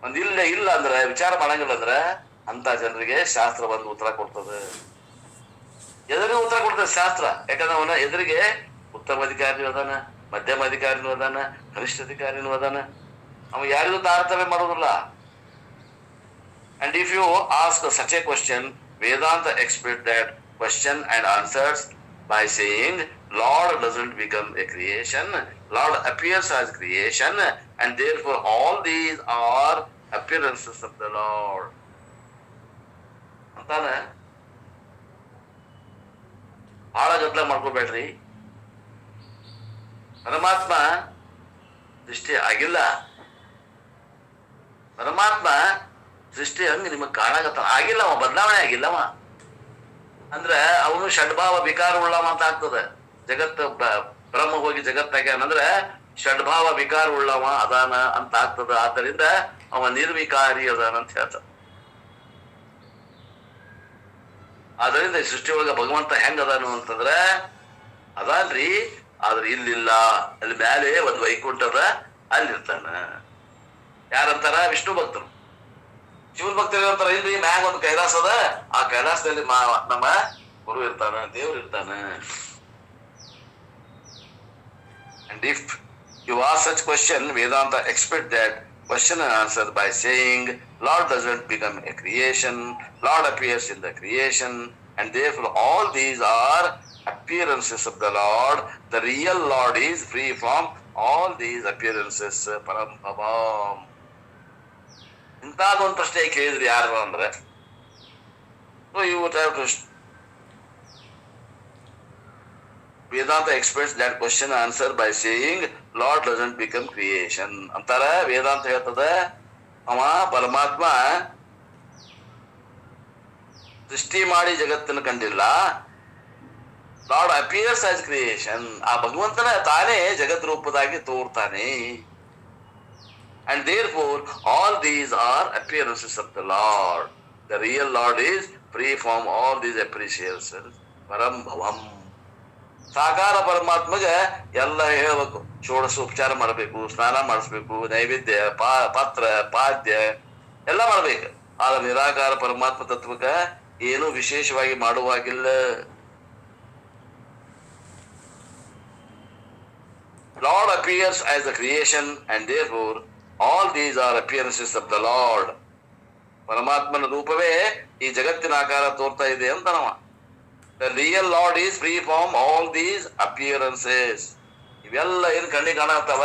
ಒಂದ್ ಇಲ್ಲ ಅಂದ್ರೆ ವಿಚಾರ ಮಾಡಂಗಿಲ್ಲ ಅಂದ್ರೆ ಅಂತ ಜನರಿಗೆ ಶಾಸ್ತ್ರ ಒಂದು ಉತ್ತರ ಕೊಡ್ತದೆ. ಎದುರಿಗೆ ಉತ್ತರ ಕೊಡ್ತದೆ ಶಾಸ್ತ್ರ. ಯಾಕಂದ್ರೆ ಅವನ ಎದುರಿಗೆ ಉತ್ತಮ ಅಧಿಕಾರಿನೂ ಅದಾನ, ಮಧ್ಯಮ ಅಧಿಕಾರಿನೂ ಅದಾನ, ಕನಿಷ್ಠ ಅಧಿಕಾರಿನೂ ಅದಾನ. ಅವ ಯಾರಿಗೂ ತಾರತಮ್ಯ ಮಾಡೋದಿಲ್ಲ. And if you ask such a question, Vedanta expects that question and answers by saying, Lord doesn't become a creation, Lord appears as creation, and therefore all these are appearances of the Lord. ಅಂತಾನ ಬಹಳ ಗದ್ದಲ ಮಾಡ್ಕೋಬೇಡ್ರಿ. ಪರಮಾತ್ಮ ಸೃಷ್ಟಿ ಆಗಿಲ್ಲ. ಪರಮಾತ್ಮ ಸೃಷ್ಟಿ ಹಂಗ ನಿಮಗ್ ಕಾಣಾಗತ್ತ ಆಗಿಲ್ಲ. ಅವ ಬದಲಾವಣೆ ಆಗಿಲ್ಲವ ಅಂದ್ರ ಅವನು ಷಡ್ಭಾವ ವಿಕಾರ ಉಳ್ಳವ ಅಂತ ಆಗ್ತದೆ. ಜಗತ್ ಬ್ರಹ್ಮ ಹೋಗಿ ಜಗತ್ತಾಗ್ಯಾನಂದ್ರ ಷಡ್ಭಾವ ವಿಕಾರ ಉಳ್ಳವ ಅದಾನ ಅಂತ ಆಗ್ತದ. ಆದ್ದರಿಂದ ಅವ ನಿರ್ವಿಕಾರಿ ಅದಾನ ಅಂತ ಹೇಳ್ತಾರ. ಆದ್ದರಿಂದ ಸೃಷ್ಟಿ ಒಳಗ ಭಗವಂತ ಹೆಂಗ ಅದಾನು ಅಂತಂದ್ರ ಅದಾನ್ರಿ. ಆದ್ರೆ ಇಲ್ಲಿಲ್ಲ, ಅಲ್ಲಿ ಮ್ಯಾಲೆ ಒಂದು ವೈಕುಂಠ ಅದ, ಅಲ್ಲಿರ್ತಾನ. ಯಾರಂತಾರ? ವಿಷ್ಣು ಭಕ್ತರು. ಶಿವನ್ ಭಕ್ತರು ಏನಂತಾರ? ಇಲ್ರಿ ಮ್ಯಾಗ ಒಂದು ಕೈಲಾಸ ಅದ, ಆ ಕೈಲಾಸದಲ್ಲಿ ನಮ್ಮ ಗುರು ಇರ್ತಾನ, ದೇವ್ರು ಇರ್ತಾನ. And if you ask such question, Vedanta expect that question and answer by saying, Lord doesn't become a creation, Lord appears in the creation, and therefore all these are appearances of the Lord. The real Lord is free from all these appearances. Parambhavam. ಇಂಥದ್ದೊಂದು ಪ್ರಶ್ನೆ ಕೇಳಿದ್ರಿ ಯಾರು ಅಂದ್ರೆ, so you would have to Vedanta expects that question answer by saying Lord doesn't become creation ಅಂತಾರ. ವೇದಾಂತ ಹೇಳ್ತದ ಅವ ಪರಮಾತ್ಮ ಸೃಷ್ಟಿ ಮಾಡಿ ಜಗತ್ತನ್ನು ಕಂಡಿಲ್ಲ. Lord appears as creation. ಆ ಭಗವಂತನ ತಾನೇ ಜಗತ್ ರೂಪದಾಗಿ ತೋರ್ತಾನೆ. And therefore all these are appearances of the Lord. The real Lord is free from all these appearances. Parambhavam. ಸಾಕಾರ ಪರಮಾತ್ಮಗ ಎಲ್ಲ ಹೇಳ್ಬೇಕು. ಷೋಡಶ ಉಪಚಾರ ಮಾಡಬೇಕು, ಸ್ನಾನ ಮಾಡಿಸ್ಬೇಕು, ನೈವೇದ್ಯ, ಪಾತ್ರ, ಪಾದ್ಯ ಎಲ್ಲ ಮಾಡ್ಬೇಕು. ಆದ್ರೆ ನಿರಾಕಾರ ಪರಮಾತ್ಮ ತತ್ವಕ ಏನು ವಿಶೇಷವಾಗಿ ಮಾಡುವಾಗಿಲ್ಲ. Lord appears as the creation and therefore all these are appearances of the Lord. ಪರಮಾತ್ಮನ ರೂಪವೇ ಈ ಜಗತ್ತಿನ ಆಕಾರ ತೋರ್ತಾ ಇದೆ ಅಂತ ನಾವು. The real Lord is free from all these appearances. ಇವೆಲ್ಲ ಏನು ಕಣ್ಣಿಗೆ ಕಾಣತಾವ,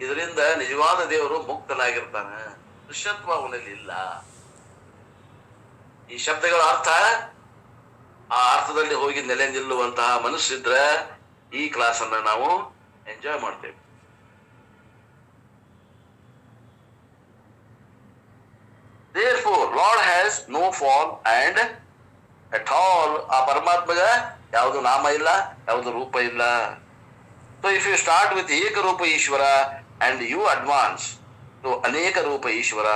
ಇದರಿಂದ ನಿಜವಾದ ದೇವರು ಮುಕ್ತನಾಗಿರ್ತಾನೆ. ದೃಶ್ಯತ್ವ ಅವನಲ್ಲಿ ಇಲ್ಲ. ಈ ಶಬ್ದಗಳ ಅರ್ಥ ಆ ಅರ್ಥದಲ್ಲಿ ಹೋಗಿ ನೆಲೆ ನಿಲ್ಲುವಂತಹ ಮನಸ್ಸಿದ್ರೆ ಈ ಕ್ಲಾಸ್ ಅನ್ನ ನಾವು ಎಂಜಾಯ್ ಮಾಡ್ತೇವೆ. Therefore, Lord has no form and at all. ಆ ಪರಮಾತ್ಮಗ ಯಾವುದು ನಾಮ ಇಲ್ಲ, ಯಾವುದು ರೂಪ ಇಲ್ಲ. So if you start with ಏಕರೂಪ Ishwara and you advance to ಅನೇಕ ರೂಪ Ishwara,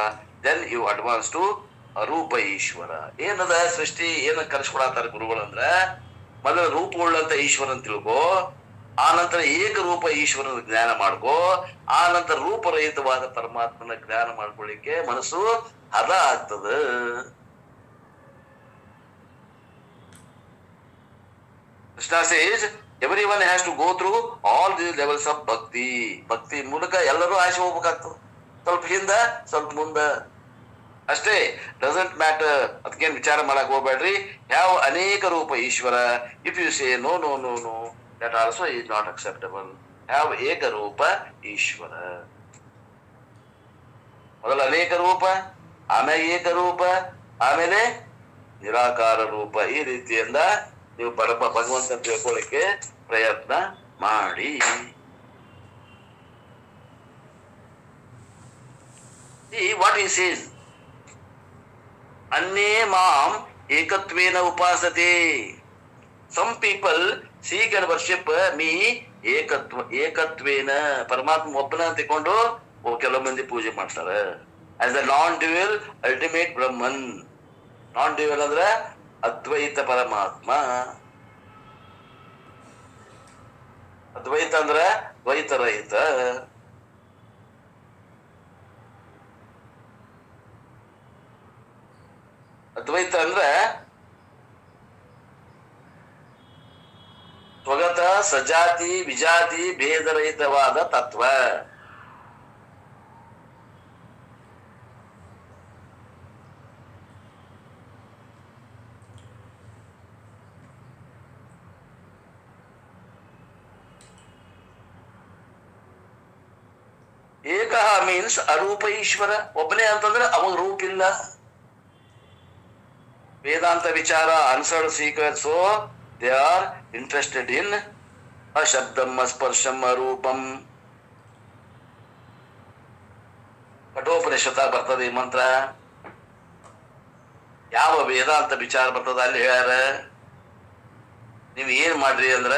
then you advance to ಅರೂಪ Ishwara. ಏನದ ಸೃಷ್ಟಿ ಏನ ಕಲಿಸ್ಕೊಡತ್ತಾರ ಗುರುಗಳಂದ್ರ, ಮೊದಲ ರೂಪವುಳ್ಳಂತ ಈಶ್ವರನ್ ತಿಳ್ಕೋ, ಆ ನಂತರ ಏಕರೂಪ ಈಶ್ವರನ ಜ್ಞಾನ ಮಾಡ್ಕೋ, ಆ ನಂತರ ರೂಪರಹಿತವಾದ ಪರಮಾತ್ಮನ ಜ್ಞಾನ ಮಾಡ್ಕೊಳ್ಳಿಕ್ಕೆ ಮನಸ್ಸು ಹದ ಆಗ್ತದ. Krishna says everyone has to go through all these levels of ಭಕ್ತಿ. ಭಕ್ತಿ ಮೂಲಕ ಎಲ್ಲರೂ ಆಸೆ ಹೋಗ್ಬೇಕಾಗ್ತದೆ, ಸ್ವಲ್ಪ ಹಿಂದ ಸ್ವಲ್ಪ ಮುಂದ ಅಷ್ಟೇ. ಡಸಂಟ್ ಮ್ಯಾಟರ್, ಅದಕ್ಕೇನು ವಿಚಾರ ಮಾಡಕ್ ಹೋಗ್ಬೇಡ್ರಿ. ಯಾವ ಅನೇಕ ರೂಪ Ishwara, if you say no no no no, that also is not acceptable. Have ಏಕ ರೂಪ ಈಶ್ವರ. ಮೊದಲ ಅನೇಕ ರೂಪ, ಆಮೇಲೆ ಏಕ ರೂಪ, ಆಮೇಲೆ ನಿರಾಕಾರ ರೂಪ. ಈ ರೀತಿಯಿಂದ ನೀವು ಭಗವಂತ ತಿಳ್ಕೊಳ್ಳಿಕ್ಕೆ ಪ್ರಯತ್ನ ಮಾಡಿ. ವಾಟ್ he says, ಅನ್ಯೇ ಮಾಂ ಏಕತ್ವೇನ ಉಪಾಸತೆ. Some people seek and worship me ಏಕತ್ವೇನ, ಪರಮಾತ್ಮ ಒಬ್ಬನ ತಿಳ್ಕೊಂಡು ಕೆಲವು ಮಂದಿ ಪೂಜೆ ಮಾಡ್ತಾರೆ. As a non dual ultimate Brahman. Non dual ಅಂದ್ರೆ ಅದ್ವೈತ ಪರಮಾತ್ಮ. ಅದ್ವೈತ ಅಂದ್ರೆ ದ್ವೈತರಹಿತ. ಅದ್ವೈತ ಅಂದ್ರೆ ಸ್ವಗತಃ ಸಜಾತಿ ವಿಜಾತಿ ಭೇದರಹಿತವಾದ ತತ್ವ. ಏಕ ಮೀನ್ಸ್ ಅರೂಪ ಈಶ್ವರ, ಒಬ್ಬನೇ ಅಂತಂದ್ರೆ ಅವಾಗ ರೂಪ ಇಲ್ಲ. ವೇದಾಂತ ವಿಚಾರ answered seeker, so they are interested in ಅಶಬ್ದಂ ಅಸ್ಪರ್ಶಂ ಅರೂಪಂ. ಕಠೋಪನಿಷತ್ತ ಬರ್ತದೆ ಈ ಮಂತ್ರ. ಯಾವ ವೇದಾಂತ ವಿಚಾರ ಬರ್ತದ ಅಲ್ಲಿ ಹೇಳ್ಯಾರ, ನೀವು ಏನ್ ಮಾಡ್ರಿ ಅಂದ್ರ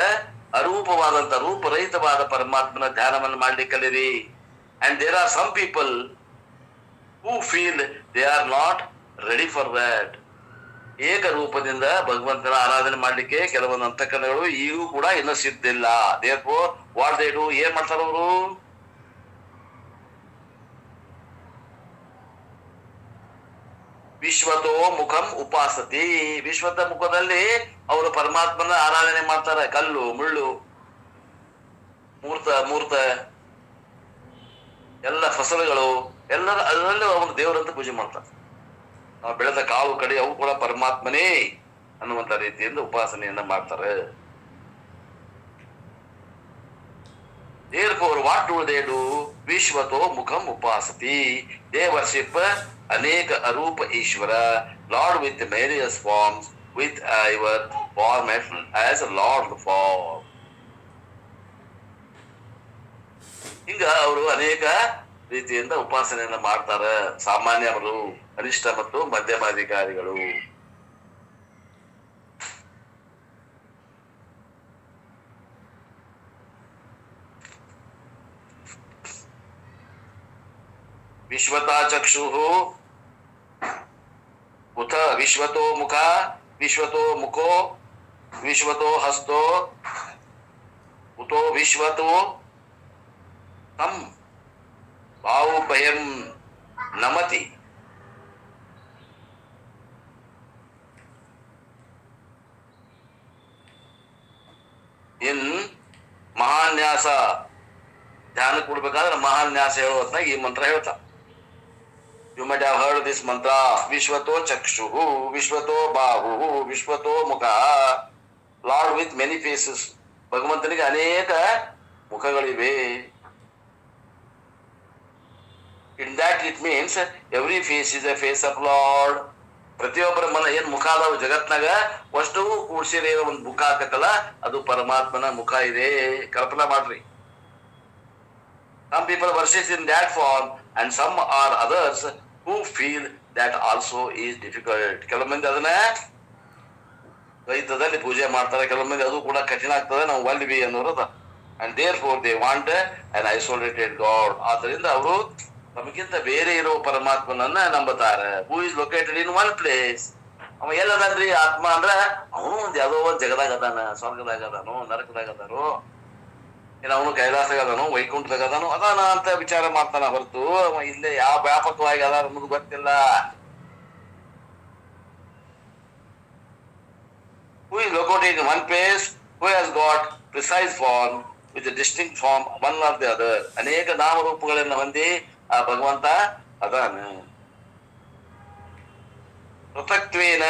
ಅರೂಪವಾದಂತ ರೂಪರಹಿತವಾದ ಪರಮಾತ್ಮನ ಧ್ಯಾನವನ್ನು ಮಾಡ್ಲಿಕ್ಕೆ ಕಲಿರಿ. And there are some people who feel they are not ready for that. ಏಕ ರೂಪದಿಂದ ಭಗವಂತನ ಆರಾಧನೆ ಮಾಡ್ಲಿಕ್ಕೆ ಕೆಲವೊಂದು ಅಂತಃಕರಣಗಳು ಈಗೂ ಕೂಡ ಇನ್ನೂ ಸಿದ್ಧಿಲ್ಲ. Therefore what they do, ಏನ್ ಮಾಡ್ತಾರ ಅವರು, ವಿಶ್ವತೋ ಮುಖಂ ಉಪಾಸತಿ. ವಿಶ್ವದ ಮುಖದಲ್ಲಿ ಅವರು ಪರಮಾತ್ಮನ ಆರಾಧನೆ ಮಾಡ್ತಾರೆ. ಕಲ್ಲು ಮುಳ್ಳು ಮೂರ್ತ ಎಲ್ಲ ಫಸಲುಗಳು ಎಲ್ಲರ ಅದರಲ್ಲೂ ಅವನು ದೇವರಂತ ಪೂಜೆ ಮಾಡ್ತಾರೆ. ನಾವು ಬೆಳೆದ ಕಾಳು ಕಡಿ ಅವು ಕೂಡ ಪರಮಾತ್ಮನೇ ಅನ್ನುವಂತ ರೀತಿಯಿಂದ ಉಪಾಸನೆಯನ್ನ ಮಾಡ್ತಾರೆ. Therefore what do they do? ವಿಶ್ವತೋ ಮುಖಂ ಉಪಾಸತಿ. They worship ಅನೇಕ ಅರೂಪ Ishwara, Lord with various forms, with your form as a Lord form. ಹಿಂಗ ಅವರು ಅನೇಕ ರೀತಿಯಿಂದ ಉಪಾಸನೆಯನ್ನ ಮಾಡ್ತಾರೆ. ಸಾಮಾನ್ಯರು, ಕನಿಷ್ಠ ಮತ್ತು ಮಧ್ಯಮಾಧಿಕಾರಿಗಳು. ವಿಶ್ವತಾ ಚಕ್ಷುಃ ಉತ ವಿಶ್ವತೋ ಮುಖ, ವಿಶ್ವತೋ ಮುಖೋ, ವಿಶ್ವತೋ ಹಸ್ತೋ, ಉತೋ ವಿಶ್ವತೋ ತಂ ಬಾಹುಭಯಂ ನಮತಿ. ಇನ್ ಮಹಾನ್ಯಾಸ ಧ್ಯಾನ ಕೊಡ್ಬೇಕಾದ್ರೆ ಮಹಾನ್ಯಾಸ ಹೇಳೋ ಹೊತ್ನಾಗ ಈ ಮಂತ್ರ ಹೇಳ್ತಾ. You might have heard this mantra, Vishwato Chakshuhu, Vishwato Bahu, Vishwato Mukha, Lord with many faces. ಭಗವಂತನಿಗೆ ಅನೇಕ ಮುಖಗಳಿವೆ. In that it means every face is a face of Lord. ಪ್ರತಿಯೊಬ್ಬರ ಮನ ಏನ್ ಮುಖ ಅದಾವ ಜಗತ್ನಾಗ ಅಷ್ಟು ಕೂಡ್ಸಿರಿ ಒಂದ್ ಮುಖ ಆಕತ್ತಲ್ಲ, ಅದು ಪರಮಾತ್ಮನ ಮುಖ ಇದೆ. ಕಲ್ಪನಾ ಮಾಡ್ರಿ. Some people worship in that form and some are others who feel that also is difficult. ಕೆಲವು ಮಂದಿ ಅದನ್ನ ದ್ವೈತದಲ್ಲಿ ಪೂಜೆ ಮಾಡ್ತಾರೆ, ಕೆಲವು ಮಂದಿ ಅದು ಕೂಡ ಕಠಿಣ ಆಗ್ತದೆ, ನಾವು ಒಲ್ವಿ ಅನ್ನೋರದ. And therefore they want an isolated God. ಆದ್ದರಿಂದ ಅವರು ನಮಗಿಂತ ಬೇರೆ ಇರೋ ಪರಮಾತ್ಮನನ್ನ ನಂಬುತ್ತಾರೆ. Who is located in one place. ಅವ ಎಲ್ಲದನ್ರಿ ಆತ್ಮ ಅಂದ್ರ ಅವನು ಒಂದ್ ಯಾವುದೋ ಒಂದ್ ಜಗದಾಗ ಅದಾನ, ಸ್ವರ್ಗದಾಗ ಅದಾನೋ, ನರಕದಾಗ ಅದಾರೋ, ಅವನು ಕೈಲಾಸದಾಗ ಅದಾನೋ, ವೈಕುಂಠದಾಗ ಅದಾನೋ ಅದಾನ ಅಂತ ವಿಚಾರ ಮಾಡ್ತಾನ ಹೊರತು ಅವ ಇಲ್ಲೇ ಯಾವ ವ್ಯಾಪಕವಾಗಿ ಅದಾನ ಅನ್ನೋದು ಗೊತ್ತಿಲ್ಲ. Who is located in one place, who has got precise form with a distinct form one or the other. ಅನೇಕ ನಾಮರೂಪಗಳನ್ನ ಹೊಂದಿ ಆ ಭಗವಂತ ಅದಾನ. ಪೃಥಕ್ತ್ವೇನ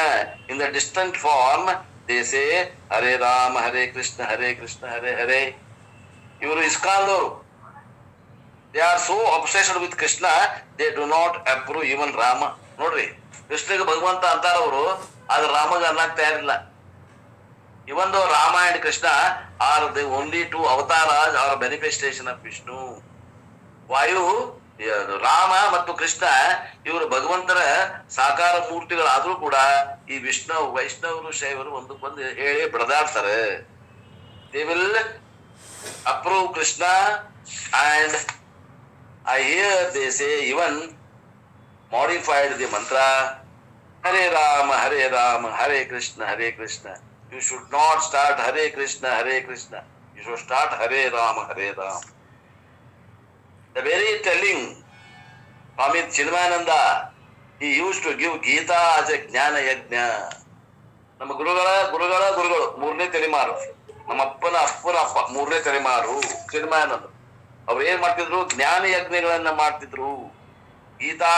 in the distant form they say ಹರೇ ರಾಮ ಹರೇ ಕೃಷ್ಣ ಹರೇ ಹರೇ. ಇವರು ಇಸ್ಕಾನ್ದವರು. They are so obsessed with Krishna, they do not approve even Rama. ನೋಡ್ರಿ, ಕೃಷ್ಣಗೆ ಭಗವಂತ ಅಂತಾರವರು, ಆದ್ರೆ ರಾಮಗೆ ಅನ್ನಕ್ ತಯಾರಿಲ್ಲ. Even though Rama and Krishna are the only two avatars or manifestation of Vishnu. ವಾಯು ರಾಮ ಮತ್ತು ಕೃಷ್ಣ ಇವರು ಭಗವಂತನ ಸಾಕಾರ ಮೂರ್ತಿಗಳಾದ್ರೂ ಕೂಡ ಈ ವೈಷ್ಣವರು ಶೈವರು ಒಂದಕ್ಕೊಂದು ಹೇಳಿ ಬಡದಾಡ್ತಾರೆ. They will approve Krishna and I hear they say even modified the mantra Hare Rama Hare Krishna. You should not start Hare Krishna. You should start Hare Rama. The very telling Swami Chinmayananda, he used to give Gita as a Jnana Yajna. ನಮ್ಮ ಗುರುಗಳು ಮೂರನೇ ತಲೆಮಾರು, ನಮ್ಮ ಅಪ್ಪನ ಅಪ್ಪ ಮೂರನೇ ತಲೆಮಾರು ಚಿನ್ಮಯಾನಂದ. ಅವ್ರು ಏನ್ ಮಾಡ್ತಿದ್ರು? ಜ್ಞಾನ ಯಜ್ಞಗಳನ್ನ ಮಾಡ್ತಿದ್ರು. ಗೀತಾ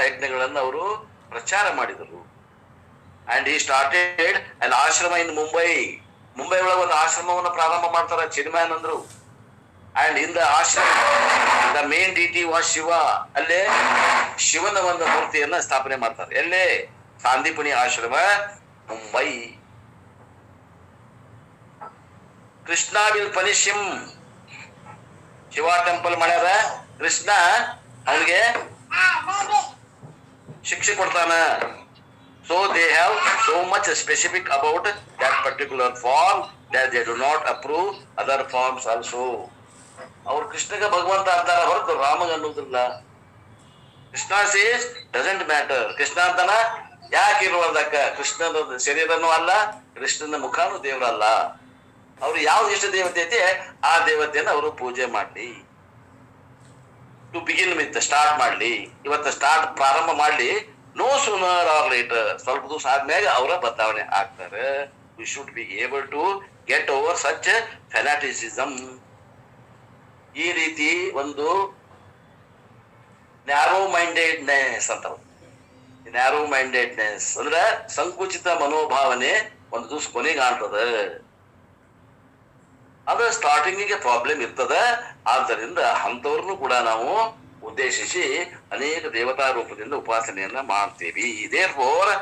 ಯಜ್ಞಗಳನ್ನ ಅವರು ಪ್ರಚಾರ ಮಾಡಿದರು. And he started an ashrama in Mumbai. Mumbai ಒಳಗೆ ಒಂದು ಆಶ್ರಮವನ್ನು ಪ್ರಾರಂಭ ಮಾಡ್ತಾರ ಚಿನ್ಮಯಾನಂದರು. And in the ashram, the main deity was Shiva. ಅಲ್ಲೇ ಶಿವನ ಒಂದು ಮೂರ್ತಿಯನ್ನ ಸ್ಥಾಪನೆ ಮಾಡ್ತಾರೆ. ಎಲ್ಲೇ? ಸಾಂದೀಪನಿ ಆಶ್ರಮ, Mumbai. Krishna will punish him. Shiva temple ಮಾಡ್ಯಾರ, ಕೃಷ್ಣ ಅವನಿಗೆ ಶಿಕ್ಷೆ ಕೊಡ್ತಾನ. So they have so much specific about that particular form that they do not approve other forms also. ಅವ್ರು ಕೃಷ್ಣಗ ಭಗವಂತ ಅಂತಾರ ಹೊರತು ರಾಮಗ ಅನ್ನೋದಿಲ್ಲ. Krishna says doesn't matter. Krishna ಅಂತಾನ ಯಾಕೆ ಇರುವುದಕ್ಕ? ಕೃಷ್ಣನ ಶರೀರನೂ ಅಲ್ಲ, ಕೃಷ್ಣನ ಮುಖನೂ ದೇವರಲ್ಲ. ಅವ್ರು ಯಾವ್ದು ಇಷ್ಟ ದೇವತೆ ಐತೆ ಆ ದೇವತೆಯನ್ನು ಅವರು ಪೂಜೆ ಮಾಡ್ಲಿ. ಟು ಬಿಗಿನ್ ವಿತ್ ಸ್ಟಾರ್ಟ್ ಮಾಡ್ಲಿ. ಇವತ್ತು ಪ್ರಾರಂಭ ಮಾಡ್ಲಿ. ನೋ ಸೂನರ್ ಆರ್ ಲೇಟರ್, ಸ್ವಲ್ಪ ದಿವಸ ಆದ್ಮೇಲೆ ಅವರ ಬದಲಾವಣೆ ಆಗ್ತಾರೆ. We should be able to get over such fanaticism. ಈ ರೀತಿ ಒಂದು ನ್ಯಾರೋ ಮೈಂಡೆಡ್ನೆಸ್ ಅಂತ. ನ್ಯಾರೋ ಮೈಂಡೆಡ್ನೆಸ್ ಅಂದ್ರೆ ಸಂಕುಚಿತ ಮನೋಭಾವನೆ ಒಂದು ದಿವಸ ಕೊನೆಗೆ ಕಾಣ್ತದೆ. ಅದು ಸ್ಟಾರ್ಟಿಂಗಿಗೆ ಪ್ರಾಬ್ಲಮ್ ಇರ್ತದೆ. ಆದ್ದರಿಂದ ಅಂಥವ್ರನ್ನು ಕೂಡ ನಾವು ಉದ್ದೇಶಿಸಿ ಅನೇಕ ದೇವತಾ ರೂಪದಿಂದ ಉಪಾಸನೆಯನ್ನ ಮಾಡ್ತೀವಿ. ದೇರ್ಫೋರ್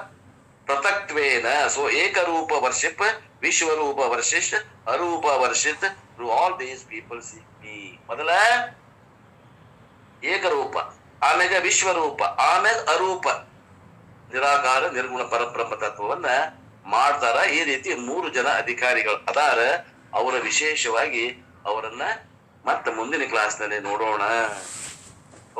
ಪೃಥಕ್ತ್ವೇನ, ಸೊ ಏಕರೂಪ ವರ್ಷಿಪ್, ವಿಶ್ವರೂಪ ವರ್ಷಿಷ್, ಅರೂಪ worship, through all these people seek me. ಮೊದಲ ಏಕರೂಪ, ಆಮೇಲೆ ವಿಶ್ವರೂಪ, ಆಮೇಲೆ ಅರೂಪ, ನಿರಾಕಾರ ನಿರ್ಗುಣ ಪರಬ್ರಹ್ಮ ತತ್ವವನ್ನ ಮಾಡ್ತಾರ. ಈ ರೀತಿ 3 ಜನ ಅಧಿಕಾರಿಗಳು ಅದಾರ. ಅವರ ವಿಶೇಷವಾಗಿ ಅವರನ್ನ ಮತ್ತೆ ಮುಂದಿನ ಕ್ಲಾಸ್ನಲ್ಲಿ ನೋಡೋಣ.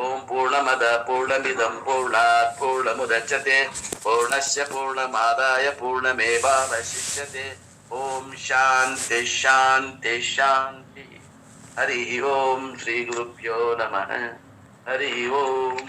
ಓಂ ಪೂರ್ಣಮದ ಪೂರ್ಣಮಿದಂ ಪೂರ್ಣಾತ್ ಪೂರ್ಣಮುದಚ್ಯತೆ ಪೂರ್ಣಸ್ಯ ಪೂರ್ಣಮಾದಾಯ ಪೂರ್ಣಮೇವಾವಶಿಷ್ಯತೆ. ಓಂ ಶಾಂತಿ ಶಾಂತಿ ಶಾಂತಿ. ಹರಿ ಓಂ ಶ್ರೀ ಗುರುಭ್ಯೋ ನಮಃ. ಹರಿ ಓಂ.